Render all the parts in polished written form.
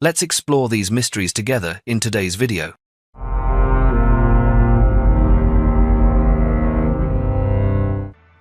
Let's explore these mysteries together in today's video.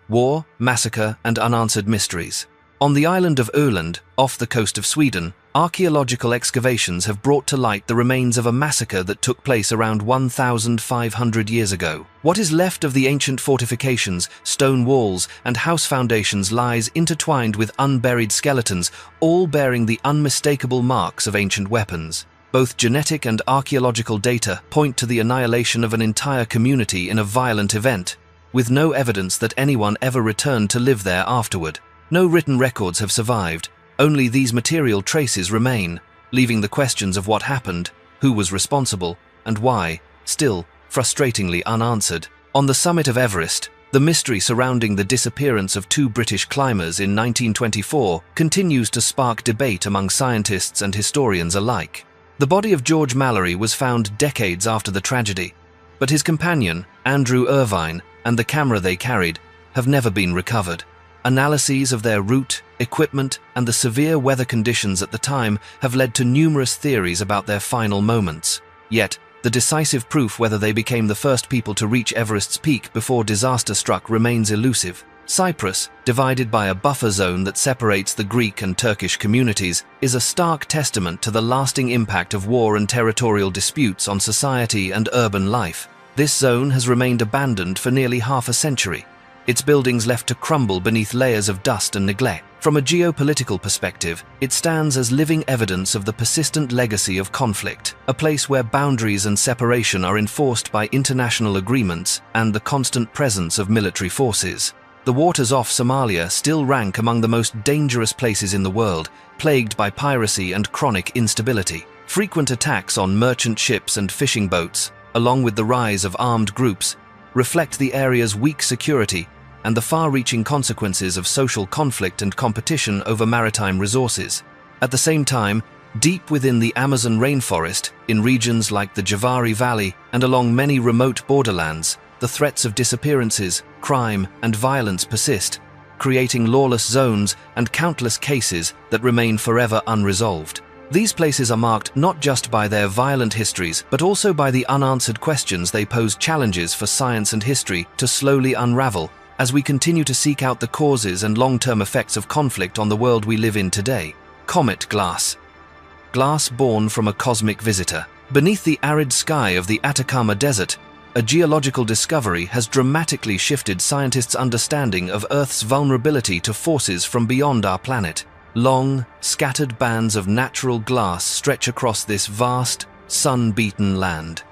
War, massacre, and unanswered mysteries. On the island of Öland, off the coast of Sweden, archaeological excavations have brought to light the remains of a massacre that took place around 1,500 years ago. What is left of the ancient fortifications, stone walls, and house foundations lies intertwined with unburied skeletons, all bearing the unmistakable marks of ancient weapons. Both genetic and archaeological data point to the annihilation of an entire community in a violent event, with no evidence that anyone ever returned to live there afterward. No written records have survived, only these material traces remain, leaving the questions of what happened, who was responsible, and why, still frustratingly unanswered. On the summit of Everest, the mystery surrounding the disappearance of two British climbers in 1924 continues to spark debate among scientists and historians alike. The body of George Mallory was found decades after the tragedy, but his companion, Andrew Irvine, and the camera they carried have never been recovered. Analyses of their route, equipment, and the severe weather conditions at the time have led to numerous theories about their final moments. Yet, the decisive proof whether they became the first people to reach Everest's peak before disaster struck remains elusive. Cyprus, divided by a buffer zone that separates the Greek and Turkish communities, is a stark testament to the lasting impact of war and territorial disputes on society and urban life. This zone has remained abandoned for nearly half a century, its buildings left to crumble beneath layers of dust and neglect. From a geopolitical perspective, it stands as living evidence of the persistent legacy of conflict, a place where boundaries and separation are enforced by international agreements and the constant presence of military forces. The waters off Somalia still rank among the most dangerous places in the world, plagued by piracy and chronic instability. Frequent attacks on merchant ships and fishing boats, along with the rise of armed groups, reflect the area's weak security and the far-reaching consequences of social conflict and competition over maritime resources. At the same time, deep within the Amazon rainforest, in regions like the Javari Valley and along many remote borderlands, the threats of disappearances, crime, and violence persist, creating lawless zones and countless cases that remain forever unresolved. These places are marked not just by their violent histories, but also by the unanswered questions they pose, challenges for science and history to slowly unravel as we continue to seek out the causes and long-term effects of conflict on the world we live in today. Comet glass. Glass born from a cosmic visitor. Beneath the arid sky of the Atacama Desert, a geological discovery has dramatically shifted scientists' understanding of Earth's vulnerability to forces from beyond our planet. Long, scattered bands of natural glass stretch across this vast, sun-beaten land.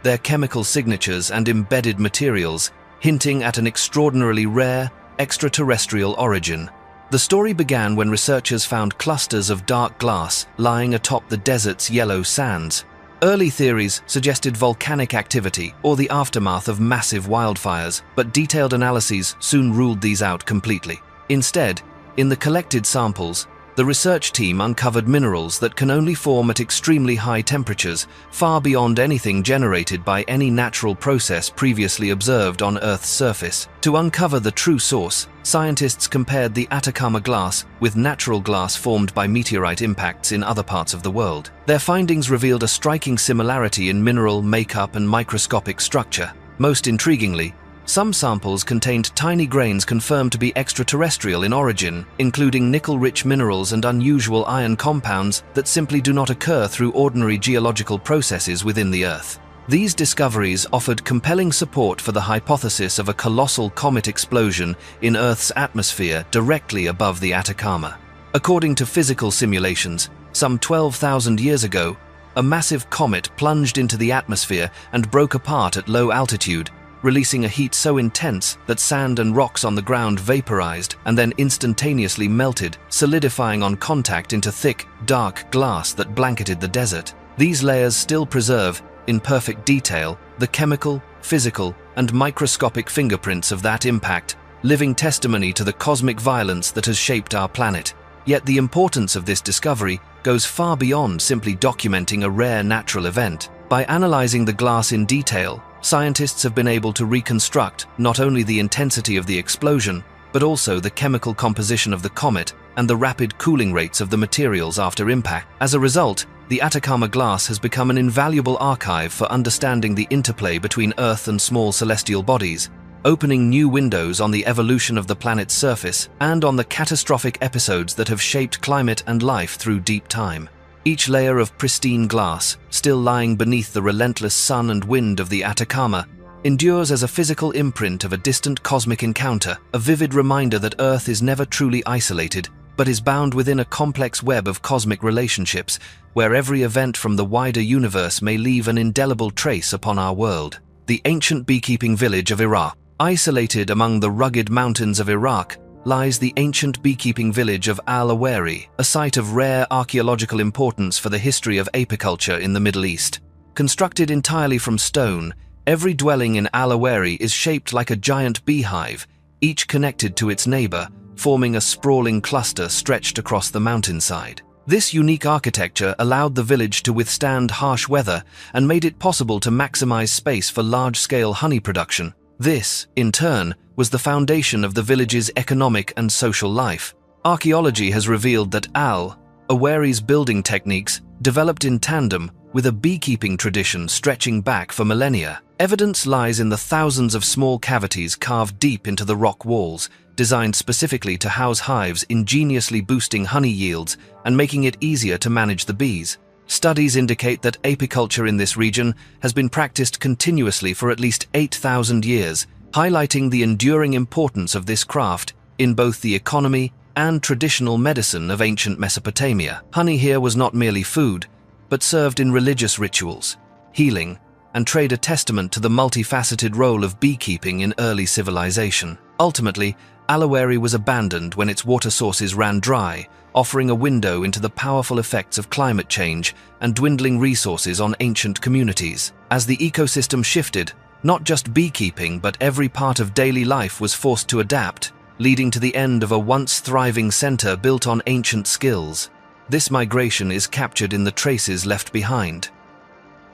Their chemical signatures and embedded materials hinting at an extraordinarily rare, extraterrestrial origin. The story began when researchers found clusters of dark glass lying atop the desert's yellow sands. Early theories suggested volcanic activity or the aftermath of massive wildfires, but detailed analyses soon ruled these out completely. Instead, in the collected samples, the research team uncovered minerals that can only form at extremely high temperatures, far beyond anything generated by any natural process previously observed on Earth's surface. To uncover the true source, scientists compared the Atacama glass with natural glass formed by meteorite impacts in other parts of the world. Their findings revealed a striking similarity in mineral makeup and microscopic structure. Most intriguingly, some samples contained tiny grains confirmed to be extraterrestrial in origin, including nickel-rich minerals and unusual iron compounds that simply do not occur through ordinary geological processes within the Earth. These discoveries offered compelling support for the hypothesis of a colossal comet explosion in Earth's atmosphere directly above the Atacama. According to physical simulations, some 12,000 years ago, a massive comet plunged into the atmosphere and broke apart at low altitude, releasing a heat so intense that sand and rocks on the ground vaporized and then instantaneously melted, solidifying on contact into thick, dark glass that blanketed the desert. These layers still preserve, in perfect detail, the chemical, physical, and microscopic fingerprints of that impact, living testimony to the cosmic violence that has shaped our planet. Yet the importance of this discovery goes far beyond simply documenting a rare natural event. By analyzing the glass in detail, scientists have been able to reconstruct not only the intensity of the explosion, but also the chemical composition of the comet and the rapid cooling rates of the materials after impact. As a result, the Atacama Glass has become an invaluable archive for understanding the interplay between Earth and small celestial bodies, opening new windows on the evolution of the planet's surface and on the catastrophic episodes that have shaped climate and life through deep time. Each layer of pristine glass, still lying beneath the relentless sun and wind of the Atacama, endures as a physical imprint of a distant cosmic encounter, a vivid reminder that Earth is never truly isolated, but is bound within a complex web of cosmic relationships, where every event from the wider universe may leave an indelible trace upon our world. The ancient beekeeping village of Iraq. Isolated among the rugged mountains of Iraq lies the ancient beekeeping village of Al-Awari, a site of rare archaeological importance for the history of apiculture in the Middle East. Constructed entirely from stone, every dwelling in Al-Awari is shaped like a giant beehive, each connected to its neighbor, forming a sprawling cluster stretched across the mountainside. This unique architecture allowed the village to withstand harsh weather and made it possible to maximize space for large-scale honey production. This, in turn, was the foundation of the village's economic and social life. Archaeology has revealed that Al-Awari's building techniques developed in tandem with a beekeeping tradition stretching back for millennia. Evidence lies in the thousands of small cavities carved deep into the rock walls, designed specifically to house hives, ingeniously boosting honey yields and making it easier to manage the bees. Studies indicate that apiculture in this region has been practiced continuously for at least 8,000 years, highlighting the enduring importance of this craft in both the economy and traditional medicine of ancient Mesopotamia. Honey here was not merely food, but served in religious rituals, healing, and trade, a testament to the multifaceted role of beekeeping in early civilization. Ultimately, Al-Awari was abandoned when its water sources ran dry, offering a window into the powerful effects of climate change and dwindling resources on ancient communities. As the ecosystem shifted, not just beekeeping but every part of daily life was forced to adapt, leading to the end of a once thriving center built on ancient skills. This migration is captured in the traces left behind.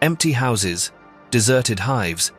Empty houses, deserted hives,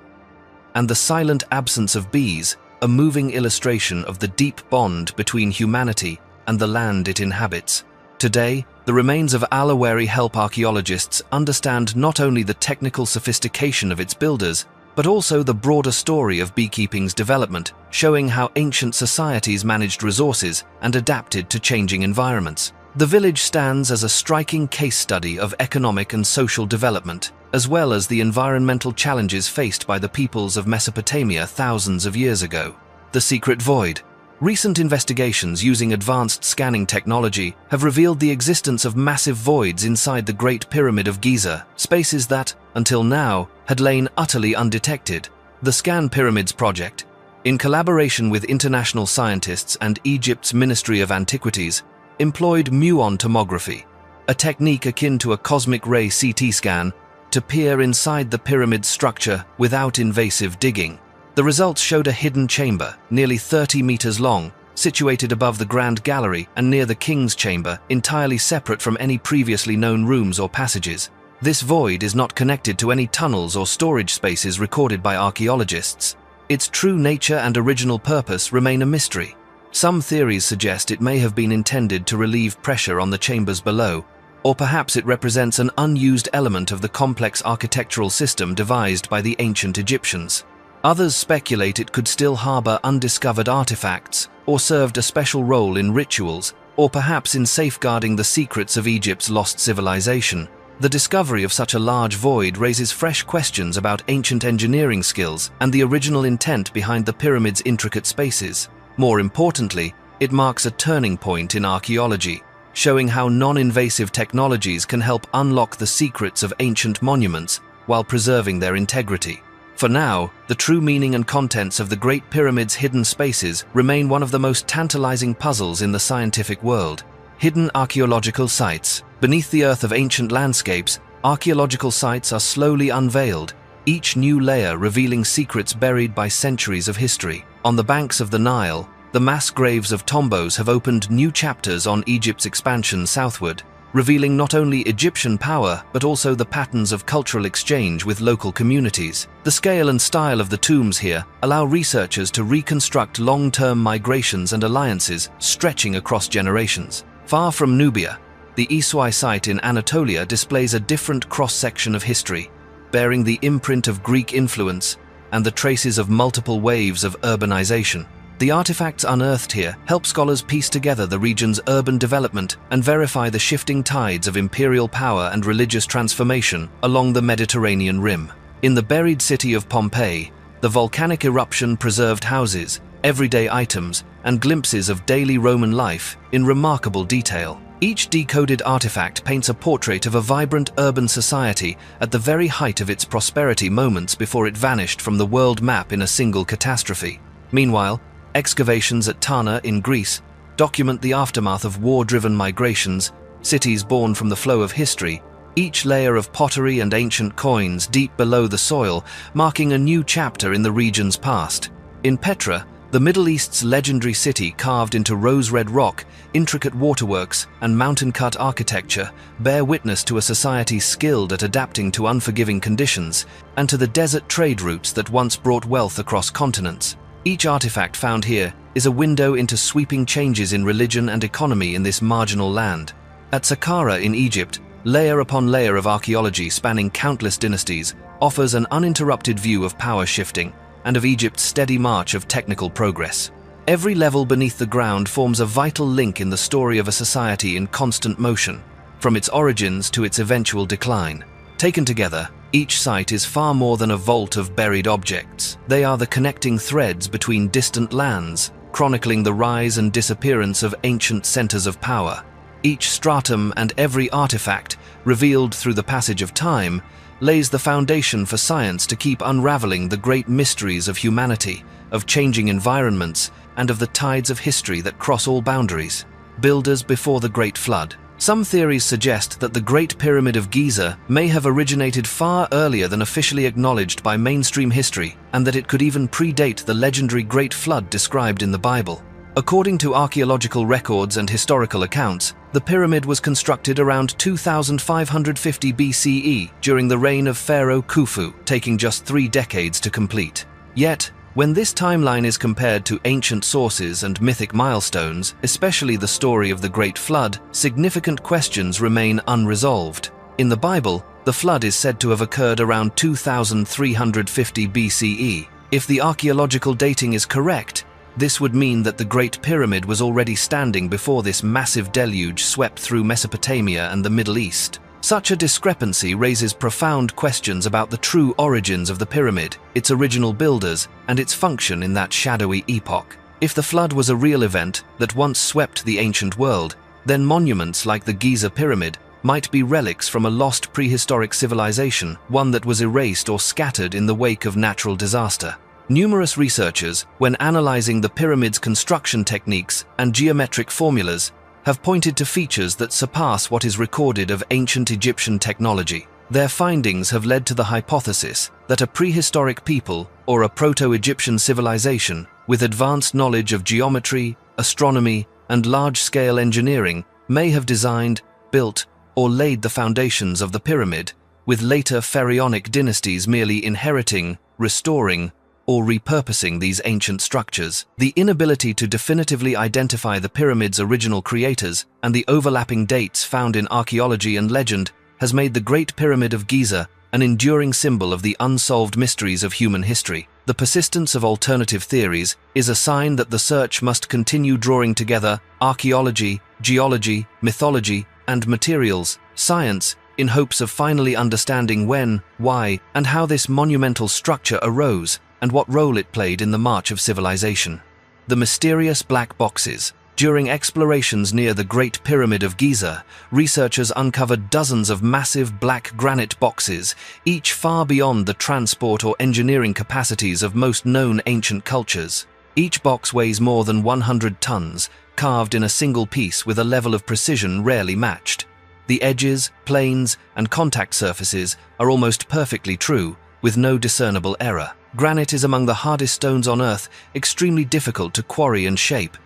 and the silent absence of bees, a moving illustration of the deep bond between humanity and the land it inhabits. Today, the remains of Al-Awari help archaeologists understand not only the technical sophistication of its builders, but also the broader story of beekeeping's development, showing how ancient societies managed resources and adapted to changing environments. The village stands as a striking case study of economic and social development, as well as the environmental challenges faced by the peoples of Mesopotamia thousands of years ago. The secret void. Recent investigations using advanced scanning technology have revealed the existence of massive voids inside the Great Pyramid of Giza, spaces that, until now, had lain utterly undetected. The Scan Pyramids Project, in collaboration with international scientists and Egypt's Ministry of Antiquities, employed muon tomography, a technique akin to a cosmic ray CT scan, to peer inside the pyramid's structure without invasive digging. The results showed a hidden chamber, nearly 30 meters long, situated above the Grand Gallery and near the King's Chamber, entirely separate from any previously known rooms or passages. This void is not connected to any tunnels or storage spaces recorded by archaeologists. Its true nature and original purpose remain a mystery. Some theories suggest it may have been intended to relieve pressure on the chambers below, or perhaps it represents an unused element of the complex architectural system devised by the ancient Egyptians. Others speculate it could still harbor undiscovered artifacts, or served a special role in rituals, or perhaps in safeguarding the secrets of Egypt's lost civilization. The discovery of such a large void raises fresh questions about ancient engineering skills and the original intent behind the pyramid's intricate spaces. More importantly, it marks a turning point in archaeology, showing how non-invasive technologies can help unlock the secrets of ancient monuments while preserving their integrity. For now, the true meaning and contents of the Great Pyramid's hidden spaces remain one of the most tantalizing puzzles in the scientific world. Hidden archaeological sites. Beneath the earth of ancient landscapes, archaeological sites are slowly unveiled, each new layer revealing secrets buried by centuries of history. On the banks of the Nile, the mass graves of tombos have opened new chapters on Egypt's expansion southward, revealing not only Egyptian power but also the patterns of cultural exchange with local communities. The scale and style of the tombs here allow researchers to reconstruct long-term migrations and alliances stretching across generations. Far from Nubia, The Iswai site in Anatolia displays a different cross-section of history, bearing the imprint of Greek influence and the traces of multiple waves of urbanization. The artifacts unearthed here help scholars piece together the region's urban development and verify the shifting tides of imperial power and religious transformation along the Mediterranean rim. In the buried city of Pompeii, the volcanic eruption preserved houses, everyday items, and glimpses of daily Roman life in remarkable detail. Each decoded artifact paints a portrait of a vibrant urban society at the very height of its prosperity moments before it vanished from the world map in a single catastrophe. Meanwhile, excavations at Tana in Greece document the aftermath of war-driven migrations, cities born from the flow of history, each layer of pottery and ancient coins deep below the soil, marking a new chapter in the region's past. In Petra, the Middle East's legendary city carved into rose-red rock, intricate waterworks, and mountain-cut architecture bear witness to a society skilled at adapting to unforgiving conditions and to the desert trade routes that once brought wealth across continents. Each artifact found here is a window into sweeping changes in religion and economy in this marginal land. At Saqqara in Egypt, layer upon layer of archaeology spanning countless dynasties offers an uninterrupted view of power shifting and of Egypt's steady march of technical progress. Every level beneath the ground forms a vital link in the story of a society in constant motion, from its origins to its eventual decline. Taken together, each site is far more than a vault of buried objects. They are the connecting threads between distant lands, chronicling the rise and disappearance of ancient centers of power. Each stratum and every artifact, revealed through the passage of time, lays the foundation for science to keep unraveling the great mysteries of humanity, of changing environments, and of the tides of history that cross all boundaries. Builders before the Great Flood. Some theories suggest that the Great Pyramid of Giza may have originated far earlier than officially acknowledged by mainstream history, and that it could even predate the legendary Great Flood described in the Bible. According to archaeological records and historical accounts, the pyramid was constructed around 2550 BCE during the reign of Pharaoh Khufu, taking just 3 decades to complete. Yet, when this timeline is compared to ancient sources and mythic milestones, especially the story of the Great Flood, significant questions remain unresolved. In the Bible, the flood is said to have occurred around 2350 BCE. If the archaeological dating is correct, this would mean that the Great Pyramid was already standing before this massive deluge swept through Mesopotamia and the Middle East. Such a discrepancy raises profound questions about the true origins of the pyramid, its original builders, and its function in that shadowy epoch. If the flood was a real event that once swept the ancient world, then monuments like the Giza Pyramid might be relics from a lost prehistoric civilization, one that was erased or scattered in the wake of natural disaster. Numerous researchers, when analyzing the pyramid's construction techniques and geometric formulas, have pointed to features that surpass what is recorded of ancient Egyptian technology. Their findings have led to the hypothesis that a prehistoric people or a proto-Egyptian civilization with advanced knowledge of geometry, astronomy, and large-scale engineering may have designed, built, or laid the foundations of the pyramid, with later pharaonic dynasties merely inheriting, restoring, or repurposing these ancient structures. The inability to definitively identify the pyramid's original creators and the overlapping dates found in archaeology and legend has made the Great Pyramid of Giza an enduring symbol of the unsolved mysteries of human history. The persistence of alternative theories is a sign that the search must continue, drawing together archaeology, geology, mythology, and materials science in hopes of finally understanding when, why, and how this monumental structure arose, and what role it played in the march of civilization. The mysterious black boxes. During explorations near the Great Pyramid of Giza, researchers uncovered dozens of massive black granite boxes, each far beyond the transport or engineering capacities of most known ancient cultures. Each box weighs more than 100 tons, carved in a single piece with a level of precision rarely matched. The edges, planes, and contact surfaces are almost perfectly true, with no discernible error. Granite is among the hardest stones on Earth, extremely difficult to quarry and shape.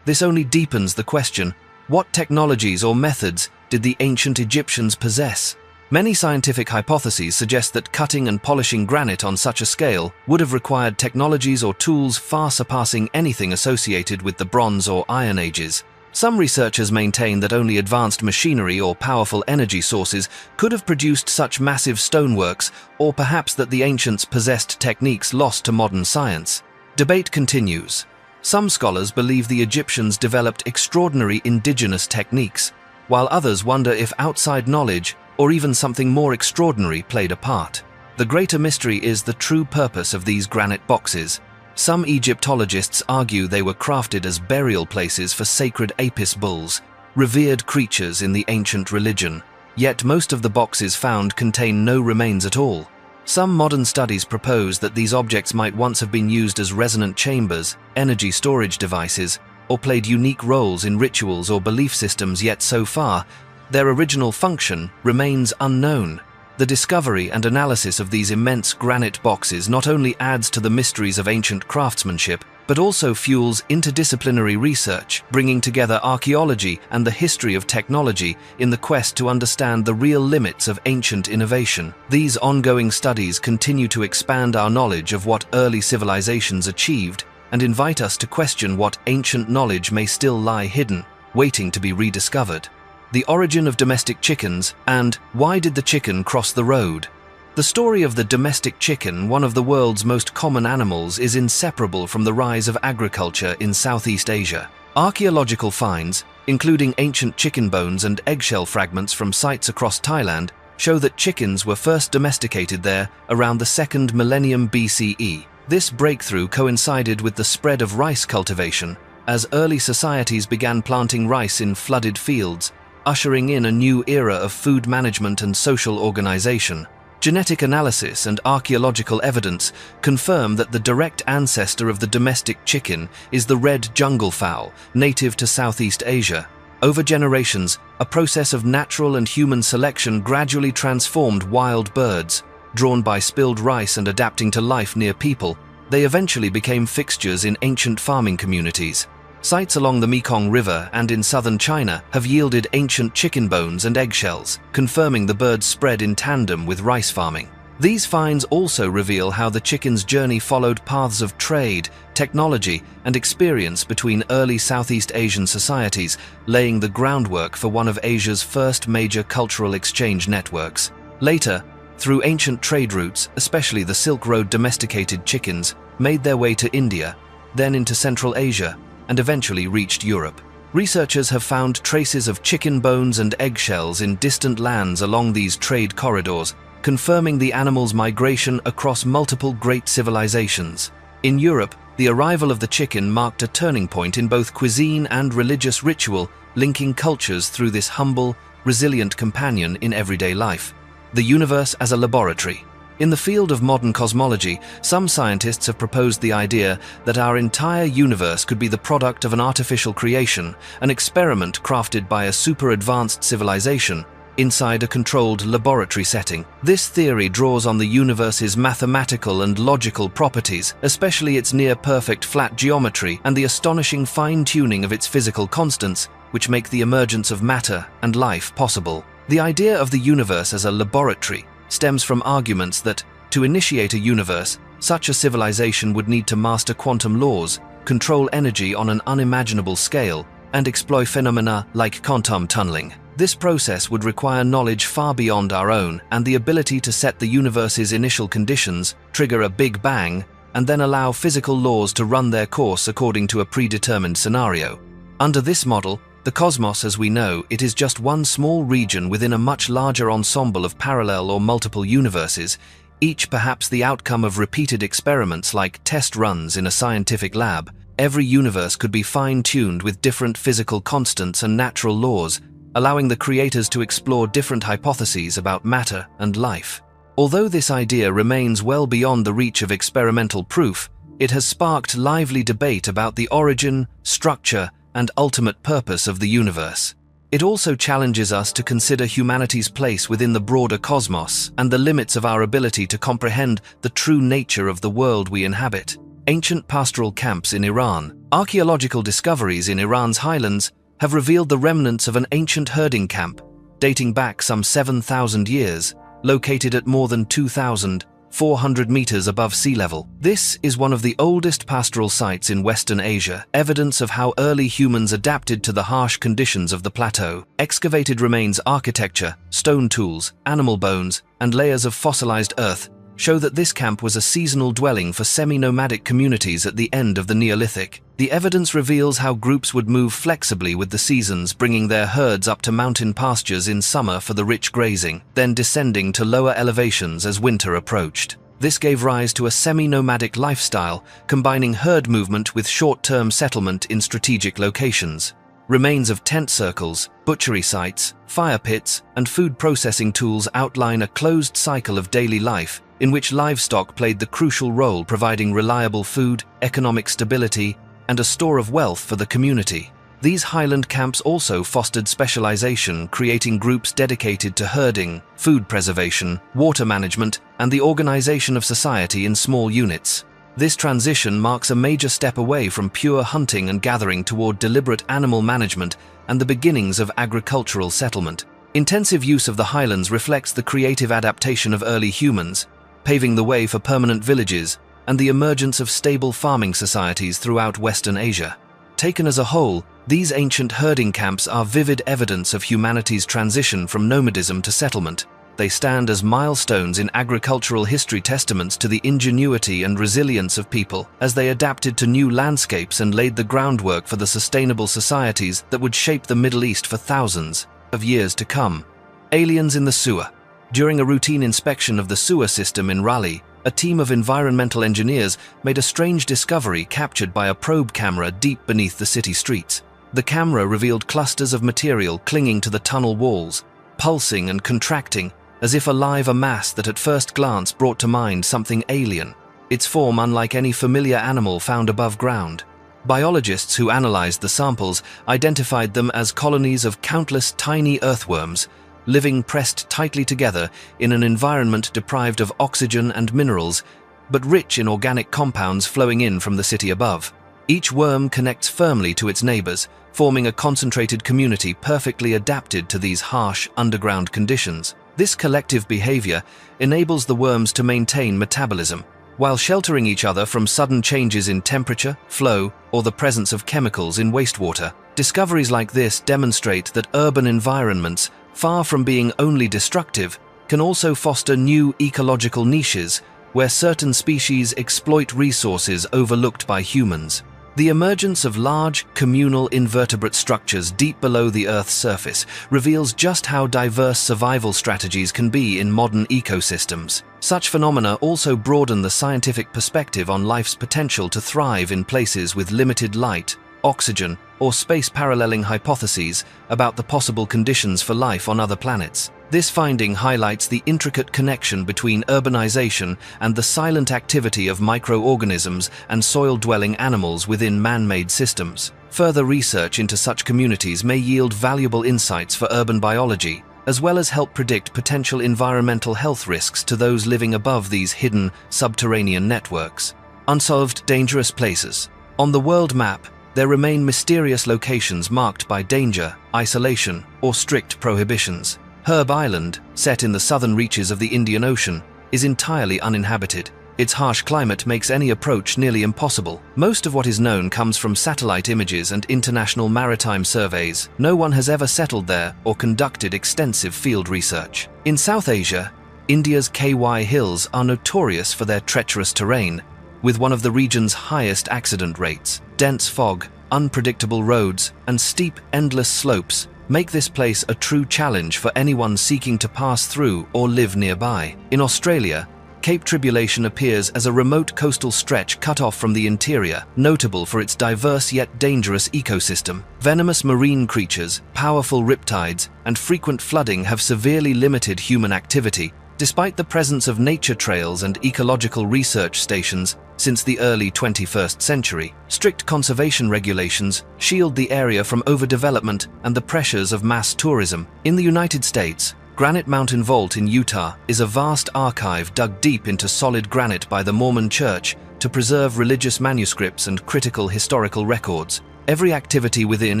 This only deepens the question, what technologies or methods did the ancient Egyptians possess? Many scientific hypotheses suggest that cutting and polishing granite on such a scale would have required technologies or tools far surpassing anything associated with the Bronze or Iron Ages. Some researchers maintain that only advanced machinery or powerful energy sources could have produced such massive stoneworks, or perhaps that the ancients possessed techniques lost to modern science. Debate continues. Some scholars believe the Egyptians developed extraordinary indigenous techniques, while others wonder if outside knowledge, or even something more extraordinary, played a part. The greater mystery is the true purpose of these granite boxes. Some Egyptologists argue they were crafted as burial places for sacred Apis bulls, revered creatures in the ancient religion. Yet most of the boxes found contain no remains at all. Some modern studies propose that these objects might once have been used as resonant chambers, energy storage devices, or played unique roles in rituals or belief systems, yet so far, their original function remains unknown. The discovery and analysis of these immense granite boxes not only adds to the mysteries of ancient craftsmanship, but also fuels interdisciplinary research, bringing together archaeology and the history of technology in the quest to understand the real limits of ancient innovation. These ongoing studies continue to expand our knowledge of what early civilizations achieved and invite us to question what ancient knowledge may still lie hidden, waiting to be rediscovered. The origin of domestic chickens, and why did the chicken cross the road? The story of the domestic chicken, one of the world's most common animals, is inseparable from the rise of agriculture in Southeast Asia. Archaeological finds, including ancient chicken bones and eggshell fragments from sites across Thailand, show that chickens were first domesticated there around the 2nd millennium BCE. This breakthrough coincided with the spread of rice cultivation, as early societies began planting rice in flooded fields, ushering in a new era of food management and social organization. Genetic analysis and archaeological evidence confirm that the direct ancestor of the domestic chicken is the red jungle fowl, native to Southeast Asia. Over generations, a process of natural and human selection gradually transformed wild birds. Drawn by spilled rice and adapting to life near people, they eventually became fixtures in ancient farming communities. Sites along the Mekong River and in southern China have yielded ancient chicken bones and eggshells, confirming the birds spread in tandem with rice farming. These finds also reveal how the chicken's journey followed paths of trade, technology, and experience between early Southeast Asian societies, laying the groundwork for one of Asia's first major cultural exchange networks. Later, through ancient trade routes, especially the Silk Road, domesticated chickens made their way to India, then into Central Asia, and eventually reached Europe. Researchers have found traces of chicken bones and eggshells in distant lands along these trade corridors, confirming the animal's migration across multiple great civilizations. In Europe, the arrival of the chicken marked a turning point in both cuisine and religious ritual, linking cultures through this humble, resilient companion in everyday life. The universe as a laboratory. In the field of modern cosmology, some scientists have proposed the idea that our entire universe could be the product of an artificial creation, an experiment crafted by a super-advanced civilization inside a controlled laboratory setting. This theory draws on the universe's mathematical and logical properties, especially its near-perfect flat geometry and the astonishing fine-tuning of its physical constants, which make the emergence of matter and life possible. The idea of the universe as a laboratory stems from arguments that, to initiate a universe, such a civilization would need to master quantum laws, control energy on an unimaginable scale, and exploit phenomena like quantum tunneling. This process would require knowledge far beyond our own and the ability to set the universe's initial conditions, trigger a Big Bang, and then allow physical laws to run their course according to a predetermined scenario. Under this model, the cosmos as we know it is just one small region within a much larger ensemble of parallel or multiple universes, each perhaps the outcome of repeated experiments like test runs in a scientific lab. Every universe could be fine-tuned with different physical constants and natural laws, allowing the creators to explore different hypotheses about matter and life. Although this idea remains well beyond the reach of experimental proof, it has sparked lively debate about the origin, structure, and ultimate purpose of the universe. It also challenges us to consider humanity's place within the broader cosmos and the limits of our ability to comprehend the true nature of the world we inhabit. Ancient pastoral camps in Iran. Archaeological discoveries in Iran's highlands have revealed the remnants of an ancient herding camp, dating back some 7,000 years, located at more than 2,000 400 meters above sea level. This is one of the oldest pastoral sites in Western Asia, evidence of how early humans adapted to the harsh conditions of the plateau. Excavated remains architecture, stone tools, animal bones, and layers of fossilized earth show that this camp was a seasonal dwelling for semi-nomadic communities at the end of the Neolithic. The evidence reveals how groups would move flexibly with the seasons, bringing their herds up to mountain pastures in summer for the rich grazing, then descending to lower elevations as winter approached. This gave rise to a semi-nomadic lifestyle, combining herd movement with short-term settlement in strategic locations. Remains of tent circles, butchery sites, fire pits, and food processing tools outline a closed cycle of daily life, in which livestock played the crucial role, providing reliable food, economic stability, and a store of wealth for the community. These highland camps also fostered specialization, creating groups dedicated to herding, food preservation, water management, and the organization of society in small units. This transition marks a major step away from pure hunting and gathering toward deliberate animal management and the beginnings of agricultural settlement. Intensive use of the highlands reflects the creative adaptation of early humans, paving the way for permanent villages and the emergence of stable farming societies throughout Western Asia. Taken as a whole, these ancient herding camps are vivid evidence of humanity's transition from nomadism to settlement. They stand as milestones in agricultural history, testaments to the ingenuity and resilience of people as they adapted to new landscapes and laid the groundwork for the sustainable societies that would shape the Middle East for thousands of years to come. Aliens in the sewer. During a routine inspection of the sewer system in Raleigh, a team of environmental engineers made a strange discovery captured by a probe camera deep beneath the city streets. The camera revealed clusters of material clinging to the tunnel walls, pulsing and contracting, as if alive, a mass that at first glance brought to mind something alien, its form unlike any familiar animal found above ground. Biologists who analyzed the samples identified them as colonies of countless tiny earthworms, living pressed tightly together in an environment deprived of oxygen and minerals, but rich in organic compounds flowing in from the city above. Each worm connects firmly to its neighbors, forming a concentrated community perfectly adapted to these harsh underground conditions. This collective behavior enables the worms to maintain metabolism, while sheltering each other from sudden changes in temperature, flow, or the presence of chemicals in wastewater. Discoveries like this demonstrate that urban environments, far from being only destructive, can also foster new ecological niches where certain species exploit resources overlooked by humans. The emergence of large, communal invertebrate structures deep below the Earth's surface reveals just how diverse survival strategies can be in modern ecosystems. Such phenomena also broaden the scientific perspective on life's potential to thrive in places with limited light, oxygen, or space-paralleling hypotheses about the possible conditions for life on other planets. This finding highlights the intricate connection between urbanization and the silent activity of microorganisms and soil-dwelling animals within man-made systems. Further research into such communities may yield valuable insights for urban biology, as well as help predict potential environmental health risks to those living above these hidden, subterranean networks. Unsolved dangerous places. On the world map, there remain mysterious locations marked by danger, isolation, or strict prohibitions. Herb Island, set in the southern reaches of the Indian Ocean, is entirely uninhabited. Its harsh climate makes any approach nearly impossible. Most of what is known comes from satellite images and international maritime surveys. No one has ever settled there or conducted extensive field research. In South Asia, India's KY Hills are notorious for their treacherous terrain, with one of the region's highest accident rates. Dense fog, unpredictable roads, and steep, endless slopes make this place a true challenge for anyone seeking to pass through or live nearby. In Australia, Cape Tribulation appears as a remote coastal stretch cut off from the interior, notable for its diverse yet dangerous ecosystem. Venomous marine creatures, powerful riptides, and frequent flooding have severely limited human activity, despite the presence of nature trails and ecological research stations since the early 21st century. Strict conservation regulations shield the area from overdevelopment and the pressures of mass tourism. In the United States, Granite Mountain Vault in Utah is a vast archive dug deep into solid granite by the Mormon Church to preserve religious manuscripts and critical historical records. Every activity within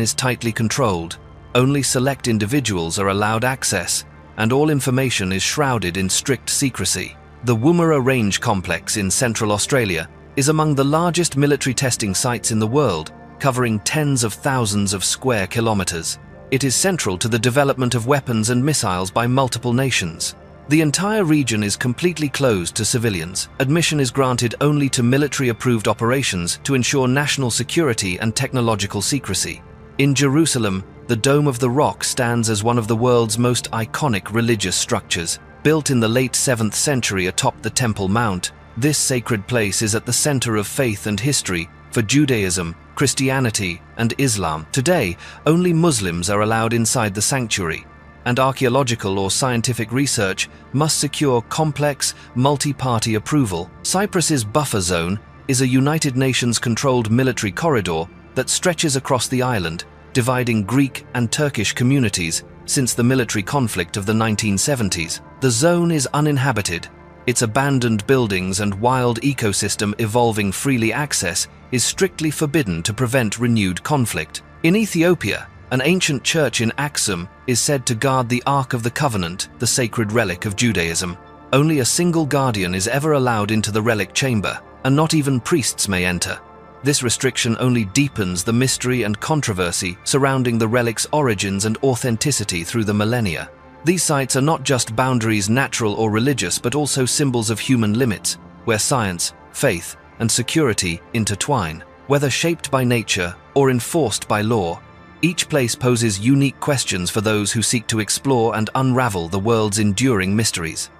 is tightly controlled. Only select individuals are allowed access, and all information is shrouded in strict secrecy. The Woomera Range Complex in Central Australia is among the largest military testing sites in the world, covering tens of thousands of square kilometers. It is central to the development of weapons and missiles by multiple nations. The entire region is completely closed to civilians. Admission is granted only to military-approved operations to ensure national security and technological secrecy. In Jerusalem, the Dome of the Rock stands as one of the world's most iconic religious structures. Built in the late 7th century atop the Temple Mount, this sacred place is at the center of faith and history for Judaism, Christianity, and Islam. Today, only Muslims are allowed inside the sanctuary, and archaeological or scientific research must secure complex, multi-party approval. Cyprus's buffer zone is a United Nations-controlled military corridor that stretches across the island, dividing Greek and Turkish communities since the military conflict of the 1970s. The zone is uninhabited. Its abandoned buildings and wild ecosystem evolving freely access is strictly forbidden to prevent renewed conflict. In Ethiopia, an ancient church in Aksum is said to guard the Ark of the Covenant, the sacred relic of Judaism. Only a single guardian is ever allowed into the relic chamber, and not even priests may enter. This restriction only deepens the mystery and controversy surrounding the relic's origins and authenticity through the millennia. These sites are not just boundaries, natural or religious, but also symbols of human limits, where science, faith, and security intertwine. Whether shaped by nature or enforced by law, each place poses unique questions for those who seek to explore and unravel the world's enduring mysteries.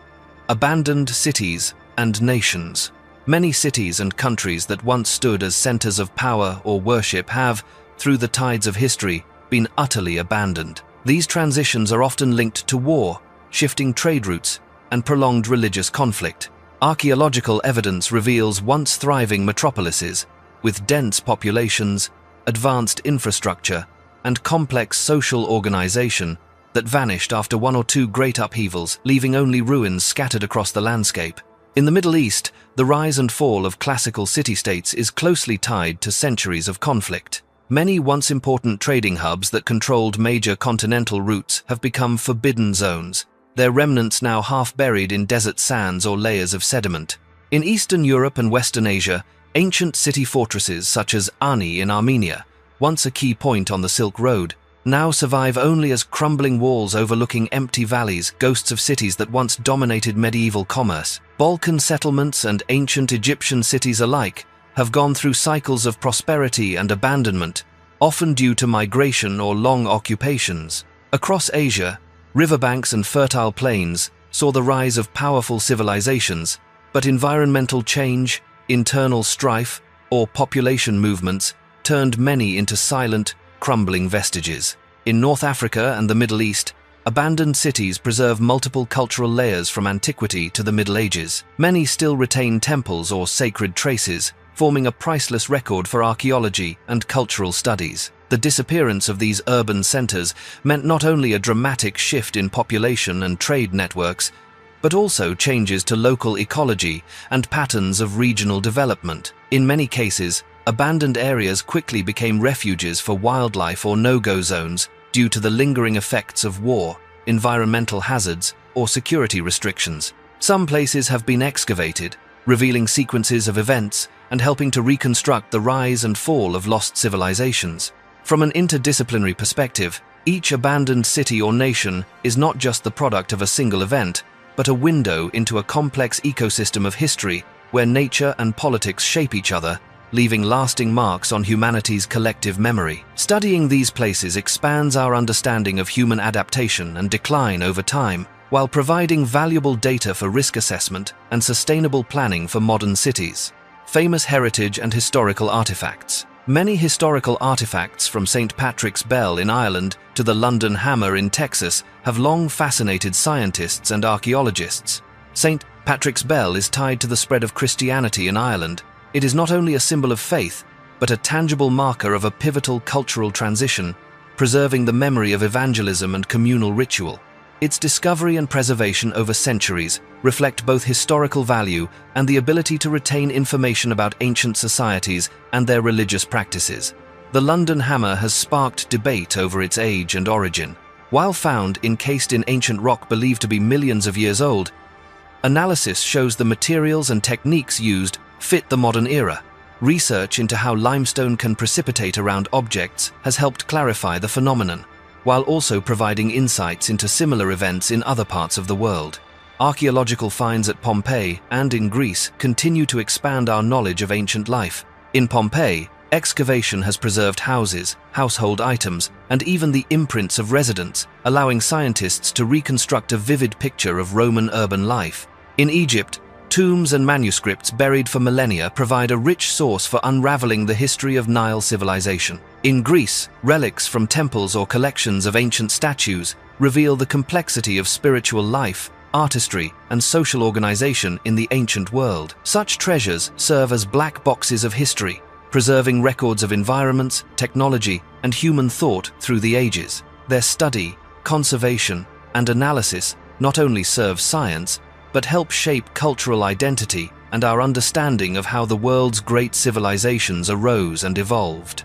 Abandoned cities and nations. Many cities and countries that once stood as centers of power or worship have, through the tides of history, been utterly abandoned. These transitions are often linked to war, shifting trade routes, and prolonged religious conflict. Archaeological evidence reveals once thriving metropolises, with dense populations, advanced infrastructure, and complex social organization that vanished after one or two great upheavals, leaving only ruins scattered across the landscape. In the Middle East, the rise and fall of classical city-states is closely tied to centuries of conflict. Many once important trading hubs that controlled major continental routes have become forbidden zones, their remnants now half buried in desert sands or layers of sediment. In Eastern Europe and Western Asia, ancient city fortresses such as Ani in Armenia, once a key point on the Silk Road, now survive only as crumbling walls overlooking empty valleys, ghosts of cities that once dominated medieval commerce. Balkan settlements and ancient Egyptian cities alike have gone through cycles of prosperity and abandonment, often due to migration or long occupations. Across Asia, riverbanks and fertile plains saw the rise of powerful civilizations, but environmental change, internal strife, or population movements turned many into silent, crumbling vestiges. In North Africa and the Middle East, abandoned cities preserve multiple cultural layers from antiquity to the Middle Ages. Many still retain temples or sacred traces, forming a priceless record for archaeology and cultural studies. The disappearance of these urban centers meant not only a dramatic shift in population and trade networks, but also changes to local ecology and patterns of regional development. In many cases, abandoned areas quickly became refuges for wildlife or no-go zones due to the lingering effects of war, environmental hazards, or security restrictions. Some places have been excavated, revealing sequences of events and helping to reconstruct the rise and fall of lost civilizations. From an interdisciplinary perspective, each abandoned city or nation is not just the product of a single event, but a window into a complex ecosystem of history where nature and politics shape each other, leaving lasting marks on humanity's collective memory. Studying these places expands our understanding of human adaptation and decline over time, while providing valuable data for risk assessment and sustainable planning for modern cities. Famous heritage and historical artifacts. Many historical artifacts from St. Patrick's Bell in Ireland to the London Hammer in Texas have long fascinated scientists and archaeologists. St. Patrick's Bell is tied to the spread of Christianity in Ireland. It is not only a symbol of faith, but a tangible marker of a pivotal cultural transition, preserving the memory of evangelism and communal ritual. Its discovery and preservation over centuries reflect both historical value and the ability to retain information about ancient societies and their religious practices. The London Hammer has sparked debate over its age and origin. While found encased in ancient rock believed to be millions of years old, Analysis shows the materials and techniques used fit the modern era. Research into how limestone can precipitate around objects has helped clarify the phenomenon, while also providing insights into similar events in other parts of the world. Archaeological finds at Pompeii and in Greece continue to expand our knowledge of ancient life. In Pompeii, excavation has preserved houses, household items, and even the imprints of residents, allowing scientists to reconstruct a vivid picture of Roman urban life. In Egypt, tombs and manuscripts buried for millennia provide a rich source for unraveling the history of Nile civilization. In Greece, relics from temples or collections of ancient statues reveal the complexity of spiritual life, artistry, and social organization in the ancient world. Such treasures serve as black boxes of history, preserving records of environments, technology, and human thought through the ages. Their study, conservation, and analysis not only serve science, but help shape cultural identity and our understanding of how the world's great civilizations arose and evolved.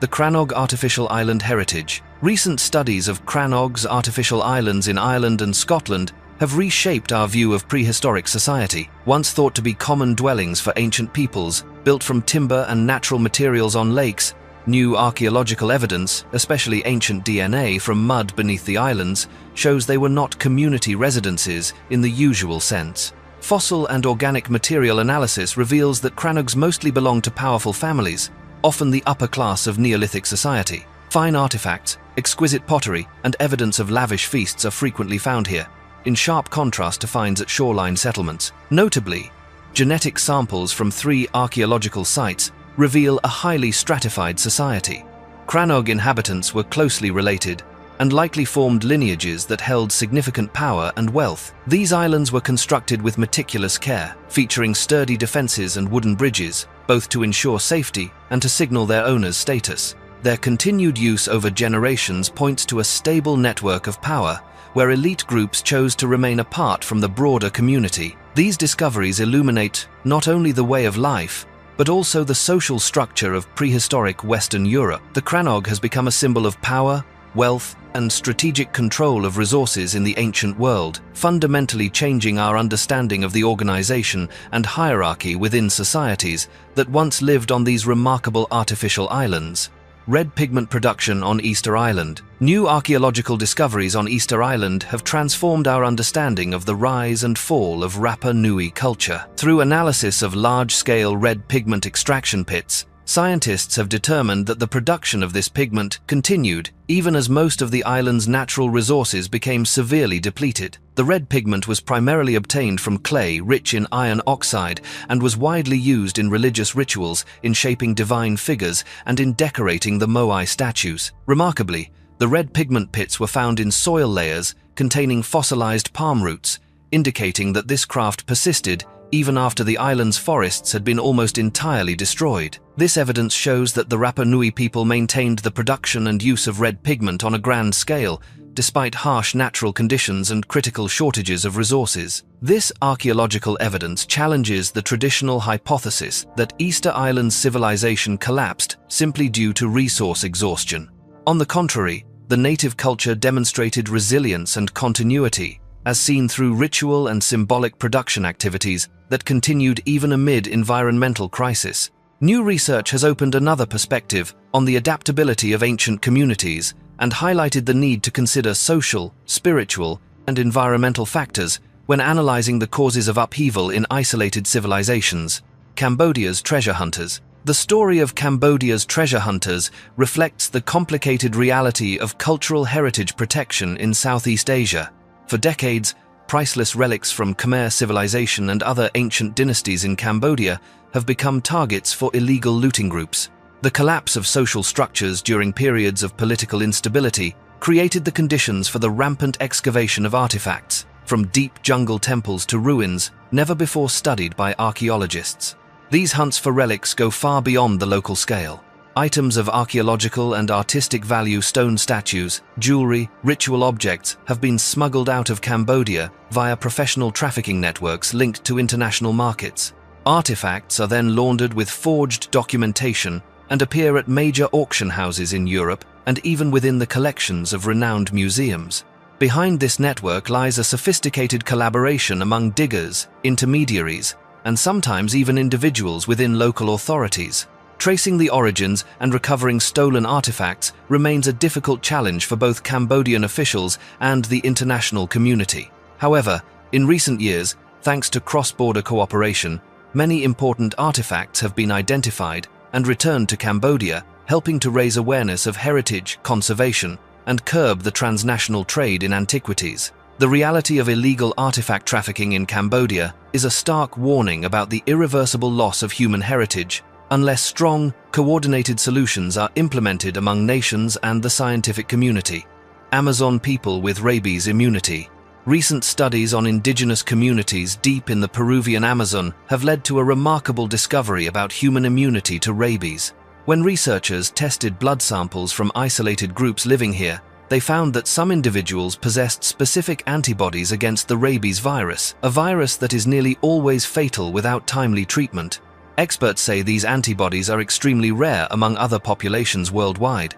The Crannog Artificial Island Heritage. Recent studies of Crannog's artificial islands in Ireland and Scotland have reshaped our view of prehistoric society. Once thought to be common dwellings for ancient peoples, built from timber and natural materials on lakes, new archaeological evidence, especially ancient DNA from mud beneath the islands, shows they were not community residences in the usual sense. Fossil and organic material analysis reveals that Crannogs mostly belonged to powerful families, often the upper class of Neolithic society. Fine artifacts, exquisite pottery, and evidence of lavish feasts are frequently found here, in sharp contrast to finds at shoreline settlements. Notably, genetic samples from 3 archaeological sites reveal a highly stratified society. Crannog inhabitants were closely related and likely formed lineages that held significant power and wealth. These islands were constructed with meticulous care, featuring sturdy defenses and wooden bridges, both to ensure safety and to signal their owners' status. Their continued use over generations points to a stable network of power, where elite groups chose to remain apart from the broader community. These discoveries illuminate not only the way of life, but also the social structure of prehistoric Western Europe. The Crannog has become a symbol of power, wealth, and strategic control of resources in the ancient world, fundamentally changing our understanding of the organization and hierarchy within societies that once lived on these remarkable artificial islands. Red pigment production on Easter Island. New archaeological discoveries on Easter Island have transformed our understanding of the rise and fall of Rapa Nui culture. Through analysis of large-scale red pigment extraction pits, scientists have determined that the production of this pigment continued even as most of the island's natural resources became severely depleted. The red pigment was primarily obtained from clay rich in iron oxide and was widely used in religious rituals, in shaping divine figures, and in decorating the Moai statues. Remarkably, the red pigment pits were found in soil layers containing fossilized palm roots, indicating that this craft persisted even after the island's forests had been almost entirely destroyed. This evidence shows that the Rapa Nui people maintained the production and use of red pigment on a grand scale, despite harsh natural conditions and critical shortages of resources. This archaeological evidence challenges the traditional hypothesis that Easter Island's civilization collapsed simply due to resource exhaustion. On the contrary, the native culture demonstrated resilience and continuity, as seen through ritual and symbolic production activities that continued even amid environmental crisis. New research has opened another perspective on the adaptability of ancient communities and highlighted the need to consider social, spiritual, and environmental factors when analyzing the causes of upheaval in isolated civilizations. Cambodia's treasure hunters. The story of Cambodia's treasure hunters reflects the complicated reality of cultural heritage protection in Southeast Asia. For decades, priceless relics from Khmer civilization and other ancient dynasties in Cambodia have become targets for illegal looting groups. The collapse of social structures during periods of political instability created the conditions for the rampant excavation of artifacts, from deep jungle temples to ruins never before studied by archaeologists. These hunts for relics go far beyond the local scale. Items of archaeological and artistic value, stone statues, jewelry, ritual objects, have been smuggled out of Cambodia via professional trafficking networks linked to international markets. Artifacts are then laundered with forged documentation and appear at major auction houses in Europe and even within the collections of renowned museums. Behind this network lies a sophisticated collaboration among diggers, intermediaries, and sometimes even individuals within local authorities. Tracing the origins and recovering stolen artifacts remains a difficult challenge for both Cambodian officials and the international community. However, in recent years, thanks to cross-border cooperation, many important artifacts have been identified and returned to Cambodia, helping to raise awareness of heritage, conservation, and curb the transnational trade in antiquities. The reality of illegal artifact trafficking in Cambodia is a stark warning about the irreversible loss of human heritage unless strong, coordinated solutions are implemented among nations and the scientific community. Amazon people with rabies immunity. Recent studies on indigenous communities deep in the Peruvian Amazon have led to a remarkable discovery about human immunity to rabies. When researchers tested blood samples from isolated groups living here, they found that some individuals possessed specific antibodies against the rabies virus, a virus that is nearly always fatal without timely treatment. Experts say these antibodies are extremely rare among other populations worldwide.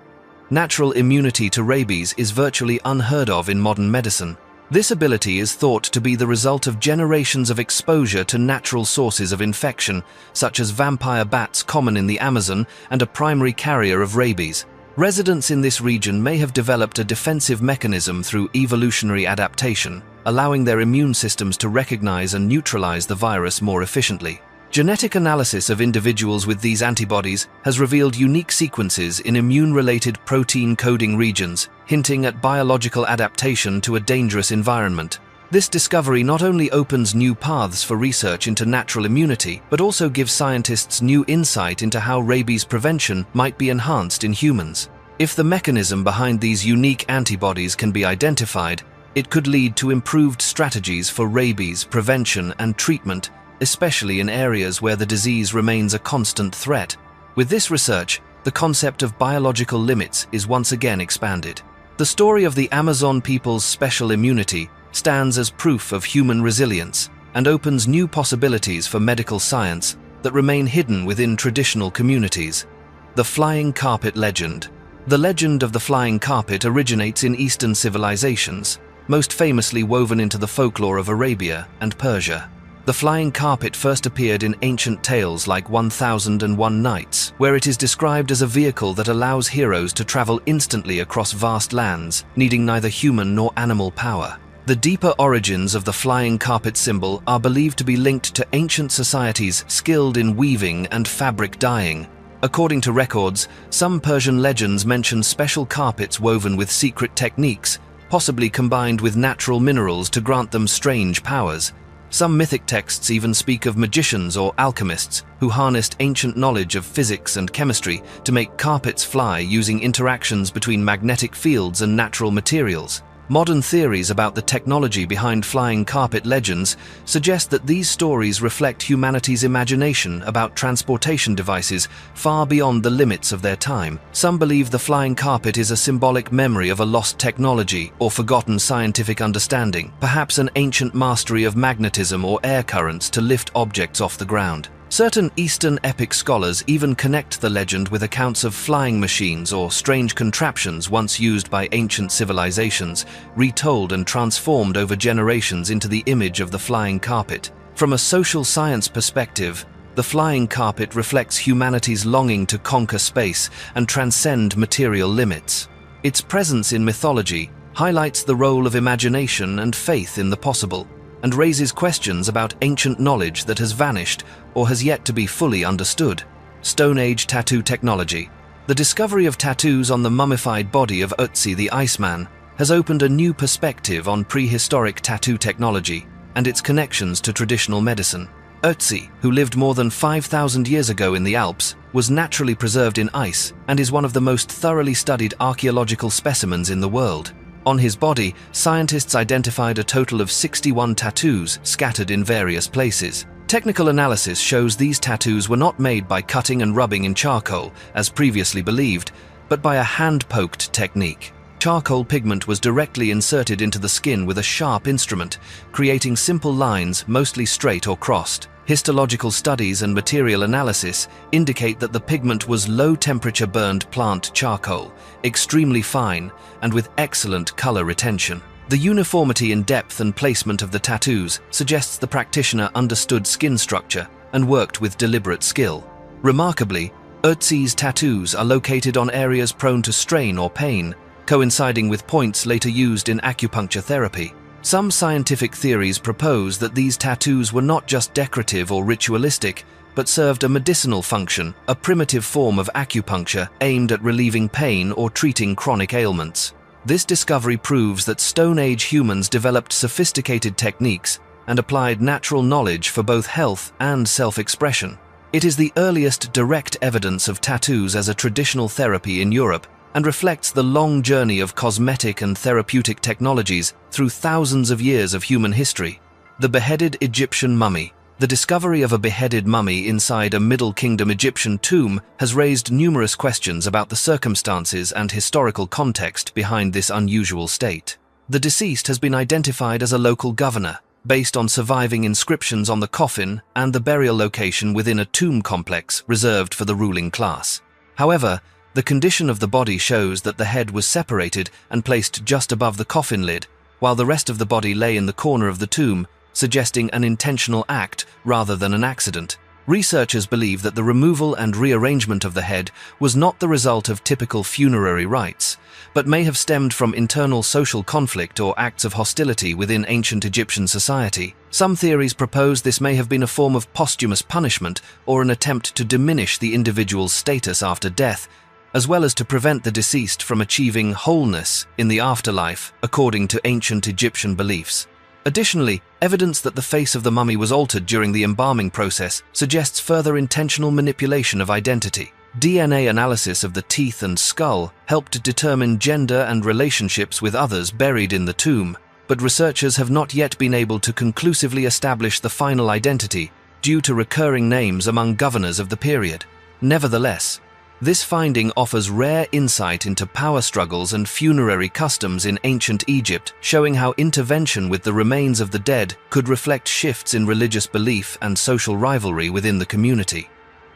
Natural immunity to rabies is virtually unheard of in modern medicine. This ability is thought to be the result of generations of exposure to natural sources of infection, such as vampire bats common in the Amazon and a primary carrier of rabies. Residents in this region may have developed a defensive mechanism through evolutionary adaptation, allowing their immune systems to recognize and neutralize the virus more efficiently. Genetic analysis of individuals with these antibodies has revealed unique sequences in immune-related protein coding regions, hinting at biological adaptation to a dangerous environment. This discovery not only opens new paths for research into natural immunity, but also gives scientists new insight into how rabies prevention might be enhanced in humans. If the mechanism behind these unique antibodies can be identified, it could lead to improved strategies for rabies prevention and treatment, especially in areas where the disease remains a constant threat. With this research, the concept of biological limits is once again expanded. The story of the Amazon people's special immunity stands as proof of human resilience and opens new possibilities for medical science that remain hidden within traditional communities. The flying carpet legend. The legend of the flying carpet originates in Eastern civilizations, most famously woven into the folklore of Arabia and Persia. The flying carpet first appeared in ancient tales like 1001 Nights, where it is described as a vehicle that allows heroes to travel instantly across vast lands, needing neither human nor animal power. The deeper origins of the flying carpet symbol are believed to be linked to ancient societies skilled in weaving and fabric dyeing. According to records, some Persian legends mention special carpets woven with secret techniques, possibly combined with natural minerals to grant them strange powers. Some mythic texts even speak of magicians or alchemists who harnessed ancient knowledge of physics and chemistry to make carpets fly using interactions between magnetic fields and natural materials. Modern theories about the technology behind flying carpet legends suggest that these stories reflect humanity's imagination about transportation devices far beyond the limits of their time. Some believe the flying carpet is a symbolic memory of a lost technology or forgotten scientific understanding, perhaps an ancient mastery of magnetism or air currents to lift objects off the ground. Certain Eastern epic scholars even connect the legend with accounts of flying machines or strange contraptions once used by ancient civilizations, retold and transformed over generations into the image of the flying carpet. From a social science perspective, the flying carpet reflects humanity's longing to conquer space and transcend material limits. Its presence in mythology highlights the role of imagination and faith in the possible, and raises questions about ancient knowledge that has vanished or has yet to be fully understood. Stone Age tattoo technology. The discovery of tattoos on the mummified body of Ötzi the Iceman has opened a new perspective on prehistoric tattoo technology and its connections to traditional medicine. Ötzi, who lived more than 5,000 years ago in the Alps, was naturally preserved in ice and is one of the most thoroughly studied archaeological specimens in the world. On his body, scientists identified a total of 61 tattoos scattered in various places. Technical analysis shows these tattoos were not made by cutting and rubbing in charcoal, as previously believed, but by a hand-poked technique. Charcoal pigment was directly inserted into the skin with a sharp instrument, creating simple lines, mostly straight or crossed. Histological studies and material analysis indicate that the pigment was low-temperature burned plant charcoal, extremely fine, and with excellent color retention. The uniformity in depth and placement of the tattoos suggests the practitioner understood skin structure and worked with deliberate skill. Remarkably, Ötzi's tattoos are located on areas prone to strain or pain, coinciding with points later used in acupuncture therapy. Some scientific theories propose that these tattoos were not just decorative or ritualistic, but served a medicinal function, a primitive form of acupuncture aimed at relieving pain or treating chronic ailments. This discovery proves that Stone Age humans developed sophisticated techniques and applied natural knowledge for both health and self-expression. It is the earliest direct evidence of tattoos as a traditional therapy in Europe and reflects the long journey of cosmetic and therapeutic technologies through thousands of years of human history. The beheaded Egyptian mummy. The discovery of a beheaded mummy inside a Middle Kingdom Egyptian tomb has raised numerous questions about the circumstances and historical context behind this unusual state. The deceased has been identified as a local governor, based on surviving inscriptions on the coffin and the burial location within a tomb complex reserved for the ruling class. However, the condition of the body shows that the head was separated and placed just above the coffin lid, while the rest of the body lay in the corner of the tomb, suggesting an intentional act rather than an accident. Researchers believe that the removal and rearrangement of the head was not the result of typical funerary rites, but may have stemmed from internal social conflict or acts of hostility within ancient Egyptian society. Some theories propose this may have been a form of posthumous punishment or an attempt to diminish the individual's status after death, as well as to prevent the deceased from achieving wholeness in the afterlife, according to ancient Egyptian beliefs. Additionally, evidence that the face of the mummy was altered during the embalming process suggests further intentional manipulation of identity. DNA analysis of the teeth and skull helped determine gender and relationships with others buried in the tomb, but researchers have not yet been able to conclusively establish the final identity due to recurring names among governors of the period. Nevertheless, this finding offers rare insight into power struggles and funerary customs in ancient Egypt, showing how intervention with the remains of the dead could reflect shifts in religious belief and social rivalry within the community.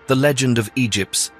The legend of Egypt's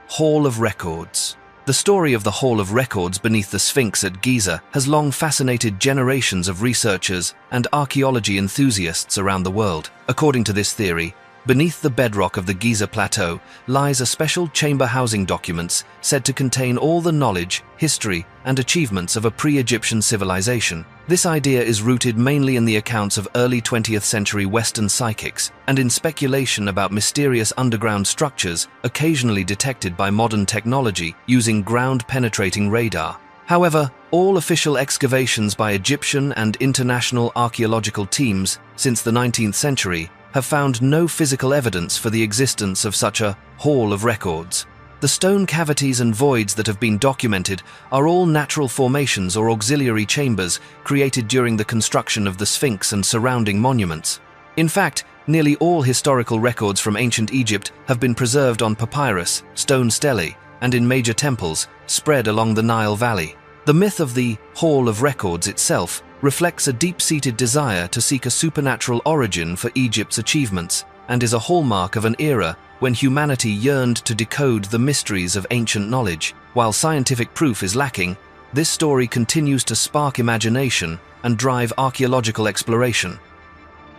Hall of Records. The story of the Hall of Records beneath the Sphinx at Giza has long fascinated generations of researchers and archaeology enthusiasts around the world. According to this theory, beneath the bedrock of the Giza Plateau lies a special chamber housing documents said to contain all the knowledge, history, and achievements of a pre-Egyptian civilization. This idea is rooted mainly in the accounts of early 20th century Western psychics and in speculation about mysterious underground structures occasionally detected by modern technology using ground-penetrating radar. However, all official excavations by Egyptian and international archaeological teams since the 19th century have found no physical evidence for the existence of such a Hall of Records. The stone cavities and voids that have been documented are all natural formations or auxiliary chambers created during the construction of the Sphinx and surrounding monuments. In fact, nearly all historical records from ancient Egypt have been preserved on papyrus, stone stelae, and in major temples spread along the Nile Valley. The myth of the Hall of Records itself reflects a deep-seated desire to seek a supernatural origin for Egypt's achievements and is a hallmark of an era when humanity yearned to decode the mysteries of ancient knowledge. While scientific proof is lacking, this story continues to spark imagination and drive archaeological exploration,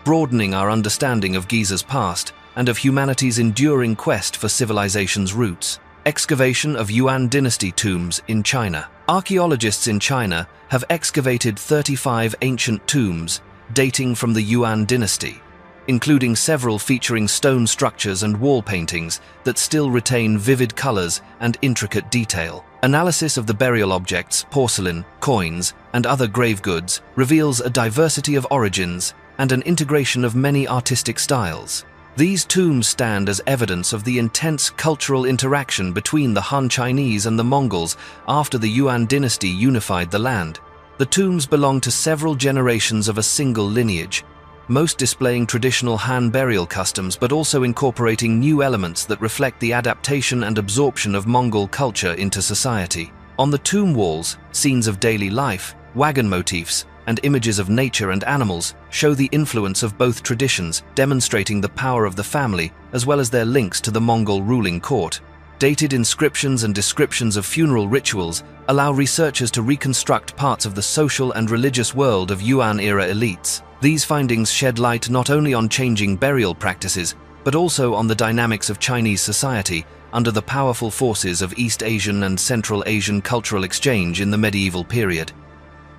broadening our understanding of Giza's past and of humanity's enduring quest for civilization's roots. Excavation of Yuan dynasty tombs in China. Archaeologists in China have excavated 35 ancient tombs dating from the Yuan dynasty, including several featuring stone structures and wall paintings that still retain vivid colors and intricate detail. Analysis of the burial objects, porcelain, coins, and other grave goods reveals a diversity of origins and an integration of many artistic styles. These tombs stand as evidence of the intense cultural interaction between the Han Chinese and the Mongols after the Yuan dynasty unified the land. The tombs belong to several generations of a single lineage, most displaying traditional Han burial customs but also incorporating new elements that reflect the adaptation and absorption of Mongol culture into society. On the tomb walls, scenes of daily life, wagon motifs, and images of nature and animals show the influence of both traditions, demonstrating the power of the family as well as their links to the Mongol ruling court. Dated inscriptions and descriptions of funeral rituals allow researchers to reconstruct parts of the social and religious world of Yuan-era elites. These findings shed light not only on changing burial practices, but also on the dynamics of Chinese society under the powerful forces of East Asian and Central Asian cultural exchange in the medieval period.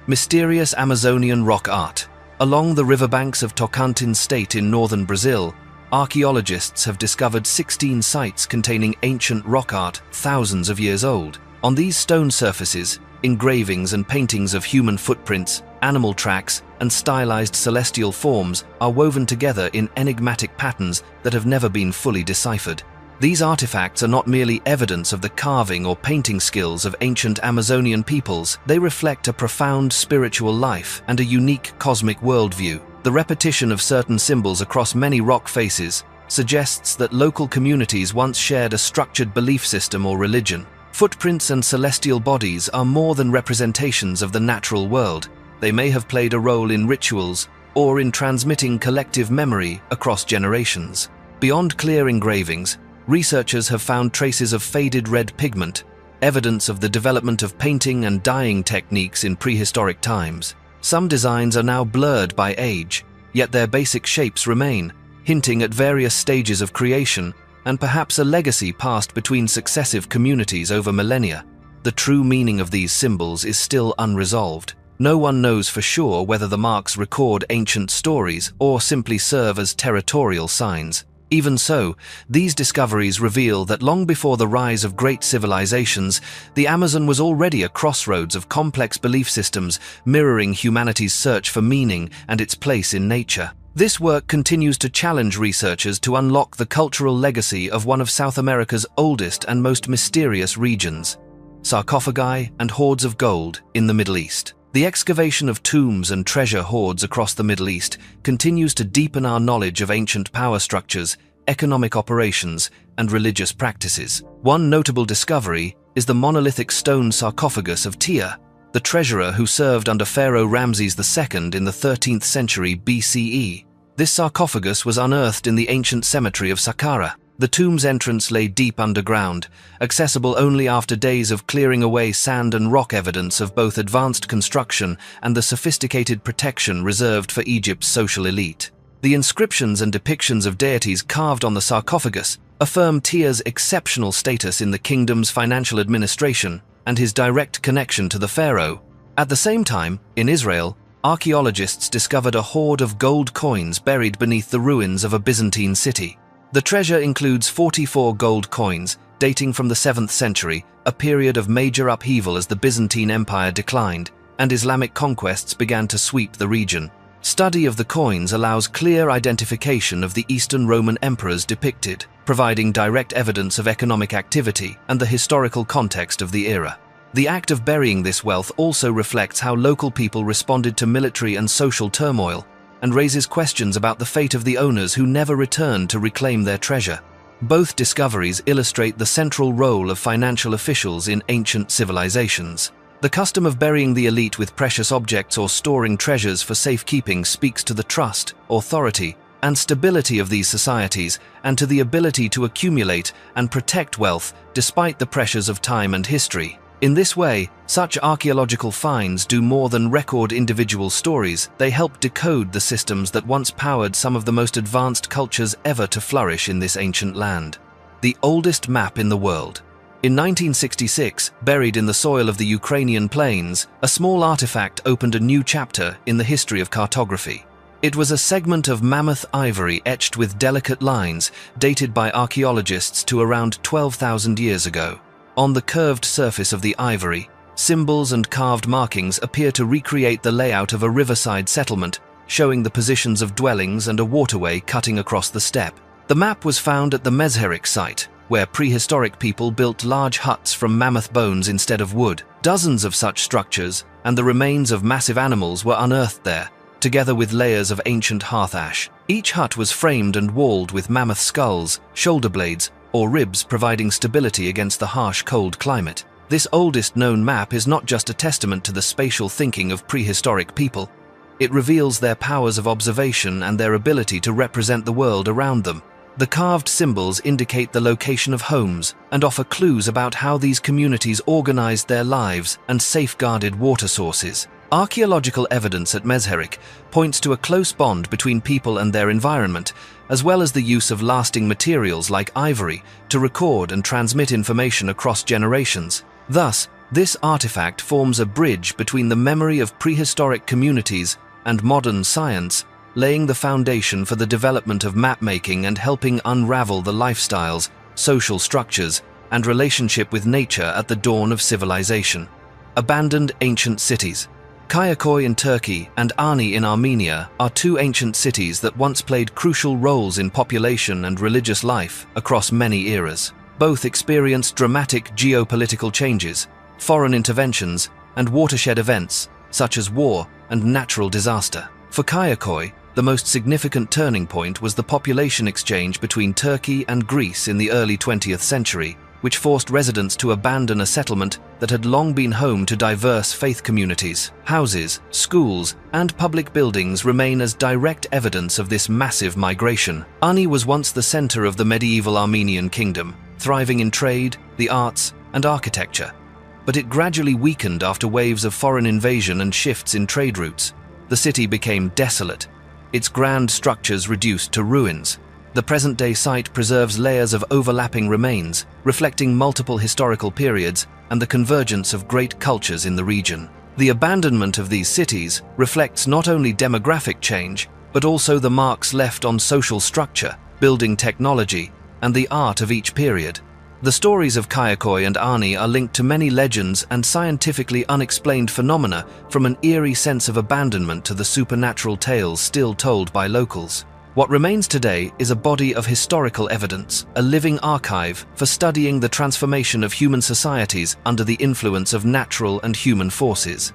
Mysterious Amazonian rock art. Along the riverbanks of Tocantins State in northern Brazil, archaeologists have discovered 16 sites containing ancient rock art thousands of years old. On these stone surfaces, engravings and paintings of human footprints, animal tracks, and stylized celestial forms are woven together in enigmatic patterns that have never been fully deciphered. These artifacts are not merely evidence of the carving or painting skills of ancient Amazonian peoples, they reflect a profound spiritual life and a unique cosmic worldview. The repetition of certain symbols across many rock faces suggests that local communities once shared a structured belief system or religion. Footprints and celestial bodies are more than representations of the natural world. They may have played a role in rituals or in transmitting collective memory across generations. Beyond clear engravings, researchers have found traces of faded red pigment, evidence of the development of painting and dyeing techniques in prehistoric times. Some designs are now blurred by age, yet their basic shapes remain, hinting at various stages of creation and perhaps a legacy passed between successive communities over millennia. The true meaning of these symbols is still unresolved. No one knows for sure whether the marks record ancient stories or simply serve as territorial signs. Even so, these discoveries reveal that long before the rise of great civilizations, the Amazon was already a crossroads of complex belief systems, mirroring humanity's search for meaning and its place in nature. This work continues to challenge researchers to unlock the cultural legacy of one of South America's oldest and most mysterious regions: sarcophagi and hoards of gold in the Middle East. The excavation of tombs and treasure hoards across the Middle East continues to deepen our knowledge of ancient power structures, economic operations, and religious practices. One notable discovery is the monolithic stone sarcophagus of Tyre, the treasurer who served under Pharaoh Ramses II in the 13th century BCE. This sarcophagus was unearthed in the ancient cemetery of Saqqara. The tomb's entrance lay deep underground, accessible only after days of clearing away sand and rock, evidence of both advanced construction and the sophisticated protection reserved for Egypt's social elite. The inscriptions and depictions of deities carved on the sarcophagus affirm Tyre's exceptional status in the kingdom's financial administration and his direct connection to the pharaoh. At the same time, in Israel, archaeologists discovered a hoard of gold coins buried beneath the ruins of a Byzantine city. The treasure includes 44 gold coins, dating from the 7th century, a period of major upheaval as the Byzantine Empire declined and Islamic conquests began to sweep the region. Study of the coins allows clear identification of the Eastern Roman emperors depicted, providing direct evidence of economic activity and the historical context of the era. The act of burying this wealth also reflects how local people responded to military and social turmoil, and raises questions about the fate of the owners who never returned to reclaim their treasure. Both discoveries illustrate the central role of financial officials in ancient civilizations. The custom of burying the elite with precious objects or storing treasures for safekeeping speaks to the trust, authority, and stability of these societies, and to the ability to accumulate and protect wealth despite the pressures of time and history. In this way, such archaeological finds do more than record individual stories, they help decode the systems that once powered some of the most advanced cultures ever to flourish in this ancient land. The oldest map in the world. In 1966, buried in the soil of the Ukrainian plains, a small artifact opened a new chapter in the history of cartography. It was a segment of mammoth ivory etched with delicate lines, dated by archaeologists to around 12,000 years ago. On the curved surface of the ivory, symbols and carved markings appear to recreate the layout of a riverside settlement, showing the positions of dwellings and a waterway cutting across the steppe. The map was found at the Mesherik site, where prehistoric people built large huts from mammoth bones instead of wood. Dozens of such structures and the remains of massive animals were unearthed there, together with layers of ancient hearth ash. Each hut was framed and walled with mammoth skulls, shoulder blades, or ribs, providing stability against the harsh, cold climate. This oldest known map is not just a testament to the spatial thinking of prehistoric people. It reveals their powers of observation and their ability to represent the world around them. The carved symbols indicate the location of homes and offer clues about how these communities organized their lives and safeguarded water sources. Archaeological evidence at Mezherik points to a close bond between people and their environment, as well as the use of lasting materials like ivory to record and transmit information across generations. Thus, this artifact forms a bridge between the memory of prehistoric communities and modern science, laying the foundation for the development of map-making and helping unravel the lifestyles, social structures, and relationship with nature at the dawn of civilization. Abandoned ancient cities. Kayaköy in Turkey and Ani in Armenia are two ancient cities that once played crucial roles in population and religious life across many eras. Both experienced dramatic geopolitical changes, foreign interventions, and watershed events such as war and natural disaster. For Kayaköy, the most significant turning point was the population exchange between Turkey and Greece in the early 20th century, which forced residents to abandon a settlement that had long been home to diverse faith communities. Houses, schools, and public buildings remain as direct evidence of this massive migration. Ani was once the center of the medieval Armenian kingdom, thriving in trade, the arts, and architecture. But it gradually weakened after waves of foreign invasion and shifts in trade routes. The city became desolate, its grand structures reduced to ruins. The present-day site preserves layers of overlapping remains, reflecting multiple historical periods and the convergence of great cultures in the region. The abandonment of these cities reflects not only demographic change, but also the marks left on social structure, building technology, and the art of each period. The stories of Kayaköy and Ani are linked to many legends and scientifically unexplained phenomena, from an eerie sense of abandonment to the supernatural tales still told by locals. What remains today is a body of historical evidence, a living archive for studying the transformation of human societies under the influence of natural and human forces.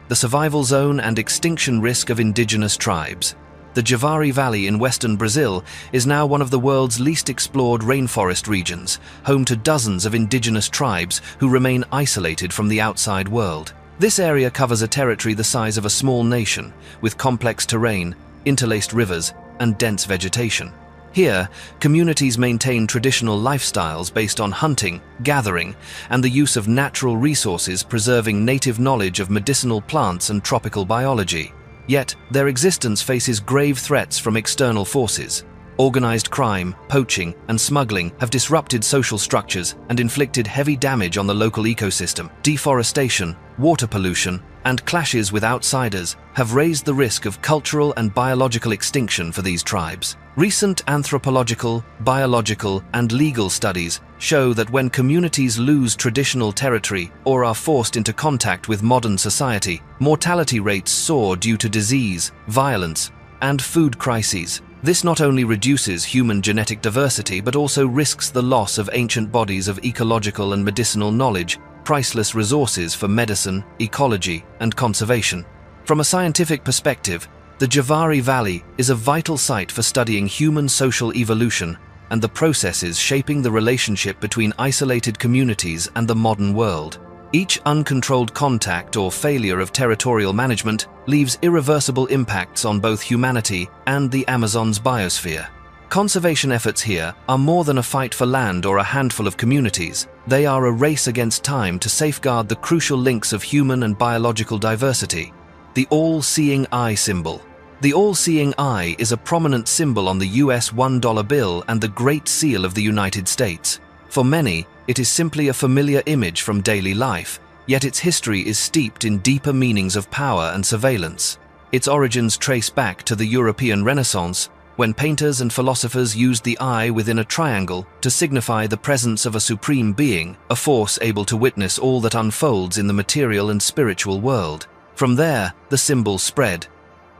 The survival zone and extinction risk of indigenous tribes. The Javari Valley in western Brazil is now one of the world's least explored rainforest regions, home to dozens of indigenous tribes who remain isolated from the outside world. This area covers a territory the size of a small nation, with complex terrain, interlaced rivers, and dense vegetation. Here, communities maintain traditional lifestyles based on hunting, gathering, and the use of natural resources, preserving native knowledge of medicinal plants and tropical biology. Yet, their existence faces grave threats from external forces. Organized crime, poaching, and smuggling have disrupted social structures and inflicted heavy damage on the local ecosystem. Deforestation, water pollution, and clashes with outsiders have raised the risk of cultural and biological extinction for these tribes. Recent anthropological, biological, and legal studies show that when communities lose traditional territory or are forced into contact with modern society, mortality rates soar due to disease, violence, and food crises. This not only reduces human genetic diversity but also risks the loss of ancient bodies of ecological and medicinal knowledge, priceless resources for medicine, ecology, and conservation. From a scientific perspective, the Javari Valley is a vital site for studying human social evolution and the processes shaping the relationship between isolated communities and the modern world. Each uncontrolled contact or failure of territorial management leaves irreversible impacts on both humanity and the Amazon's biosphere. Conservation efforts here are more than a fight for land or a handful of communities. They are a race against time to safeguard the crucial links of human and biological diversity. The all-seeing eye symbol. The all-seeing eye is a prominent symbol on the US $1 bill and the Great Seal of the United States. For many, it is simply a familiar image from daily life, yet its history is steeped in deeper meanings of power and surveillance. Its origins trace back to the European Renaissance, when painters and philosophers used the eye within a triangle to signify the presence of a supreme being, a force able to witness all that unfolds in the material and spiritual world. From there, the symbol spread,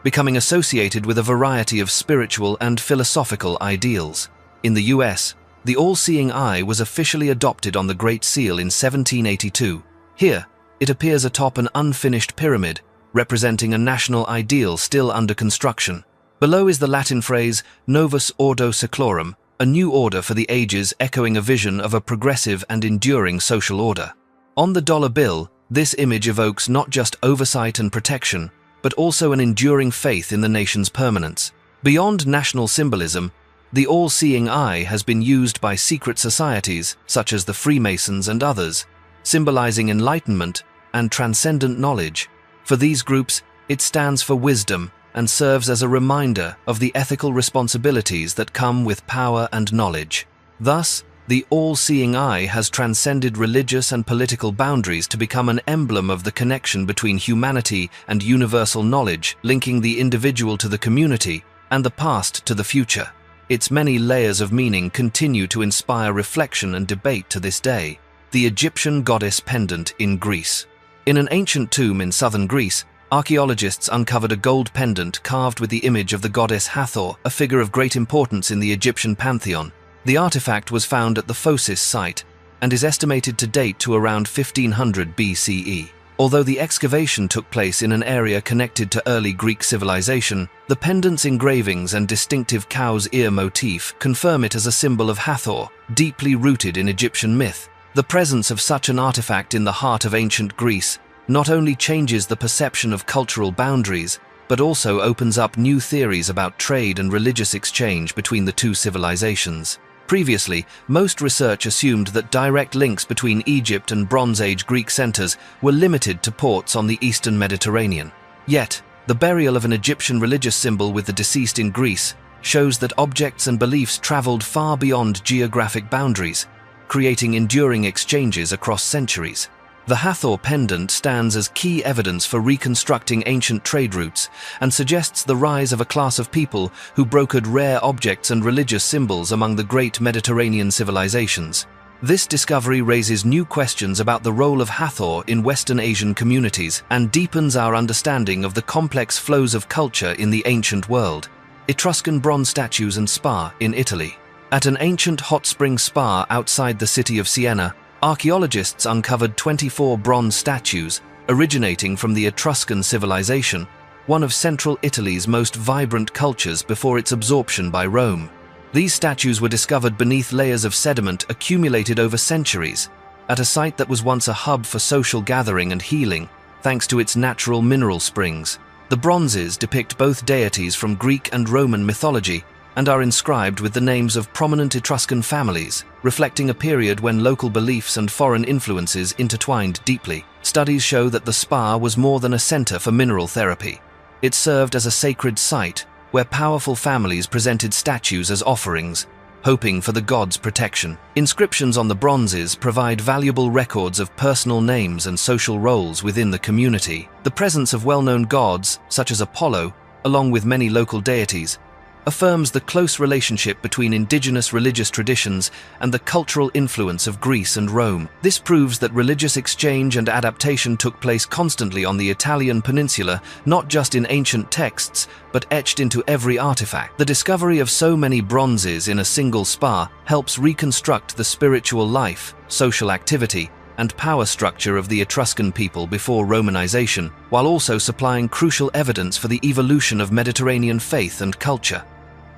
becoming associated with a variety of spiritual and philosophical ideals. In the US, the all-seeing eye was officially adopted on the Great Seal in 1782. Here, it appears atop an unfinished pyramid, representing a national ideal still under construction. Below is the Latin phrase Novus Ordo Seclorum, a new order for the ages, echoing a vision of a progressive and enduring social order. On the dollar bill, this image evokes not just oversight and protection, but also an enduring faith in the nation's permanence. Beyond national symbolism, The all-seeing eye has been used by secret societies, such as the Freemasons and others, symbolizing enlightenment and transcendent knowledge. For these groups, it stands for wisdom and serves as a reminder of the ethical responsibilities that come with power and knowledge. Thus, the all-seeing eye has transcended religious and political boundaries to become an emblem of the connection between humanity and universal knowledge, linking the individual to the community and the past to the future. Its many layers of meaning continue to inspire reflection and debate to this day. The Egyptian goddess pendant in Greece. In an ancient tomb in southern Greece, archaeologists uncovered a gold pendant carved with the image of the goddess Hathor, a figure of great importance in the Egyptian pantheon. The artifact was found at the Phocis site and is estimated to date to around 1500 BCE. Although the excavation took place in an area connected to early Greek civilization, the pendant's engravings and distinctive cow's ear motif confirm it as a symbol of Hathor, deeply rooted in Egyptian myth. The presence of such an artifact in the heart of ancient Greece not only changes the perception of cultural boundaries, but also opens up new theories about trade and religious exchange between the two civilizations. Previously, most research assumed that direct links between Egypt and Bronze Age Greek centers were limited to ports on the eastern Mediterranean. Yet, the burial of an Egyptian religious symbol with the deceased in Greece shows that objects and beliefs traveled far beyond geographic boundaries, creating enduring exchanges across centuries. The Hathor pendant stands as key evidence for reconstructing ancient trade routes and suggests the rise of a class of people who brokered rare objects and religious symbols among the great Mediterranean civilizations. This discovery raises new questions about the role of Hathor in Western Asian communities and deepens our understanding of the complex flows of culture in the ancient world. Etruscan bronze statues and spa in Italy. At an ancient hot spring spa outside the city of Siena, archaeologists uncovered 24 bronze statues originating from the Etruscan civilization, one of central Italy's most vibrant cultures before its absorption by Rome. These statues were discovered beneath layers of sediment accumulated over centuries, at a site that was once a hub for social gathering and healing, thanks to its natural mineral springs. The bronzes depict both deities from Greek and Roman mythology, and are inscribed with the names of prominent Etruscan families, reflecting a period when local beliefs and foreign influences intertwined deeply. Studies show that the spa was more than a center for mineral therapy. It served as a sacred site where powerful families presented statues as offerings, hoping for the gods' protection. Inscriptions on the bronzes provide valuable records of personal names and social roles within the community. The presence of well-known gods, such as Apollo, along with many local deities, affirms the close relationship between indigenous religious traditions and the cultural influence of Greece and Rome. This proves that religious exchange and adaptation took place constantly on the Italian peninsula, not just in ancient texts, but etched into every artifact. The discovery of so many bronzes in a single spa helps reconstruct the spiritual life, social activity, and power structure of the Etruscan people before Romanization, while also supplying crucial evidence for the evolution of Mediterranean faith and culture.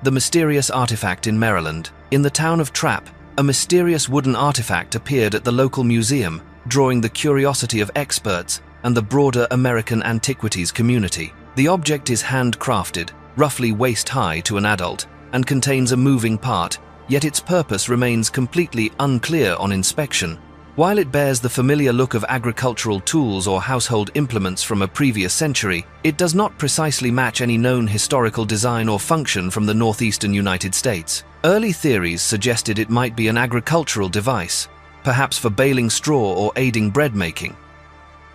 The mysterious artifact in Maryland. In the town of Trapp, a mysterious wooden artifact appeared at the local museum, drawing the curiosity of experts and the broader American antiquities community. The object is handcrafted, roughly waist-high to an adult, and contains a moving part, yet its purpose remains completely unclear on inspection. While it bears the familiar look of agricultural tools or household implements from a previous century, it does not precisely match any known historical design or function from the northeastern United States. Early theories suggested it might be an agricultural device, perhaps for baling straw or aiding bread making.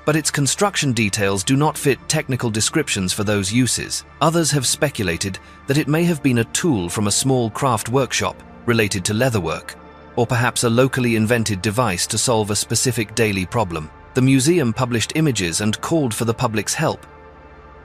But its construction details do not fit technical descriptions for those uses. Others have speculated that it may have been a tool from a small craft workshop related to leatherwork, or perhaps a locally invented device to solve a specific daily problem. The museum published images and called for the public's help.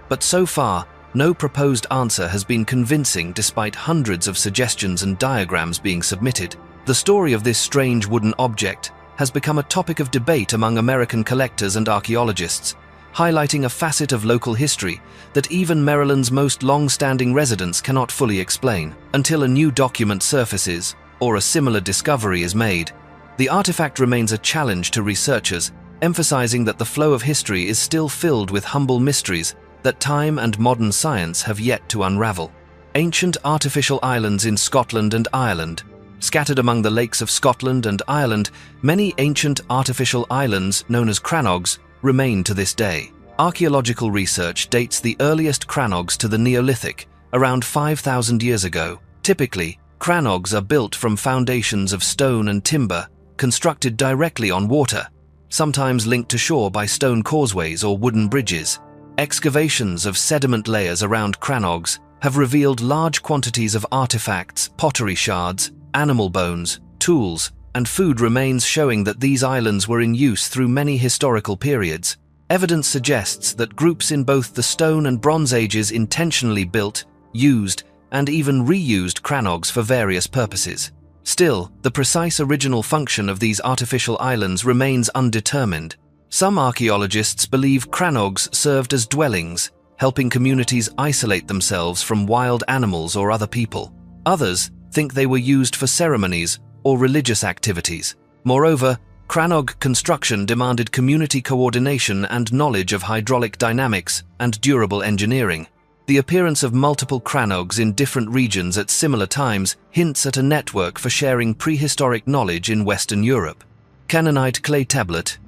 But so far, no proposed answer has been convincing despite hundreds of suggestions and diagrams being submitted. The story of this strange wooden object has become a topic of debate among American collectors and archaeologists, highlighting a facet of local history that even Maryland's most long-standing residents cannot fully explain. Until a new document surfaces, or a similar discovery is made, the artifact remains a challenge to researchers, emphasizing that the flow of history is still filled with humble mysteries that time and modern science have yet to unravel. Ancient artificial islands in Scotland and Ireland. Scattered among the lakes of Scotland and Ireland, many ancient artificial islands, known as crannogs, remain to this day. Archaeological research dates the earliest crannogs to the Neolithic, around 5,000 years ago. Typically, crannogs are built from foundations of stone and timber, constructed directly on water, sometimes linked to shore by stone causeways or wooden bridges. Excavations of sediment layers around crannogs have revealed large quantities of artifacts, pottery shards, animal bones, tools, and food remains, showing that these islands were in use through many historical periods. Evidence suggests that groups in both the Stone and Bronze Ages intentionally built, used, and even reused crannogs for various purposes. Still, the precise original function of these artificial islands remains undetermined. Some archaeologists believe crannogs served as dwellings, helping communities isolate themselves from wild animals or other people. Others think they were used for ceremonies or religious activities. Moreover, crannog construction demanded community coordination and knowledge of hydraulic dynamics and durable engineering. The appearance of multiple crannogs in different regions at similar times hints at a network for sharing prehistoric knowledge in Western Europe. Canaanite clay tablet.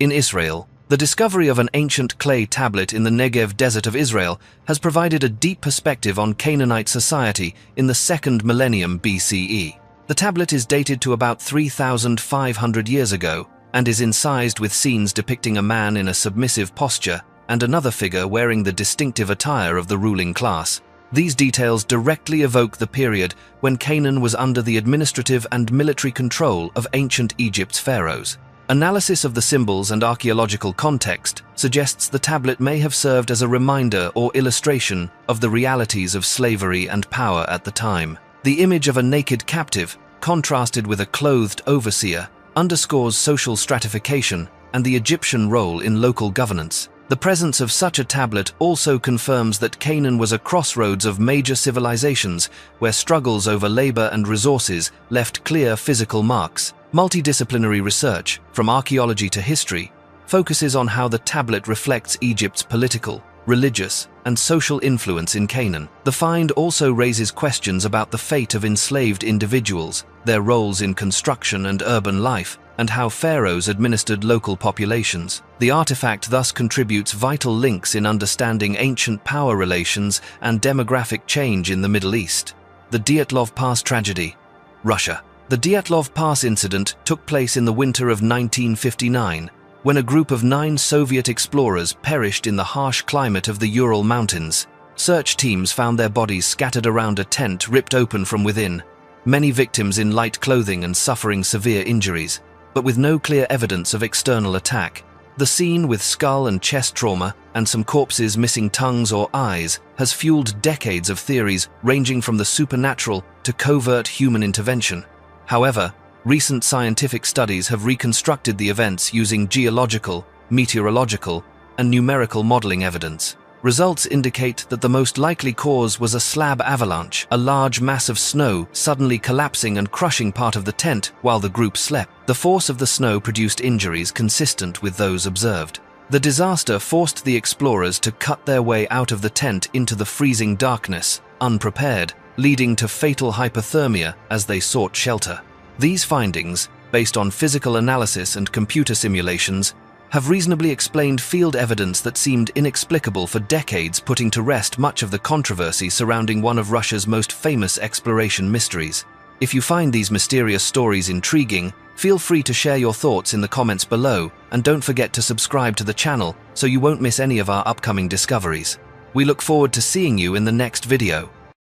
In Israel, the discovery of an ancient clay tablet in the Negev desert of Israel has provided a deep perspective on Canaanite society in the 2nd millennium BCE. The tablet is dated to about 3,500 years ago and is incised with scenes depicting a man in a submissive posture and another figure wearing the distinctive attire of the ruling class. These details directly evoke the period when Canaan was under the administrative and military control of ancient Egypt's pharaohs. Analysis of the symbols and archaeological context suggests the tablet may have served as a reminder or illustration of the realities of slavery and power at the time. The image of a naked captive, contrasted with a clothed overseer, underscores social stratification and the Egyptian role in local governance. The presence of such a tablet also confirms that Canaan was a crossroads of major civilizations where struggles over labor and resources left clear physical marks. Multidisciplinary research, from archaeology to history, focuses on how the tablet reflects Egypt's political, religious, and social influence in Canaan. The find also raises questions about the fate of enslaved individuals, their roles in construction and urban life, and how pharaohs administered local populations. The artifact thus contributes vital links in understanding ancient power relations and demographic change in the Middle East. The Dyatlov Pass tragedy. Russia. The Dyatlov Pass incident took place in the winter of 1959, when a group of 9 Soviet explorers perished in the harsh climate of the Ural Mountains. Search teams found their bodies scattered around a tent ripped open from within, many victims in light clothing and suffering severe injuries, but with no clear evidence of external attack. The scene, with skull and chest trauma and some corpses missing tongues or eyes, has fueled decades of theories ranging from the supernatural to covert human intervention. However, recent scientific studies have reconstructed the events using geological, meteorological, and numerical modeling evidence. Results indicate that the most likely cause was a slab avalanche, a large mass of snow suddenly collapsing and crushing part of the tent while the group slept. The force of the snow produced injuries consistent with those observed. The disaster forced the explorers to cut their way out of the tent into the freezing darkness, unprepared, leading to fatal hypothermia as they sought shelter. These findings, based on physical analysis and computer simulations, have reasonably explained field evidence that seemed inexplicable for decades, putting to rest much of the controversy surrounding one of Russia's most famous exploration mysteries. If you find these mysterious stories intriguing, feel free to share your thoughts in the comments below, and don't forget to subscribe to the channel so you won't miss any of our upcoming discoveries. We look forward to seeing you in the next video.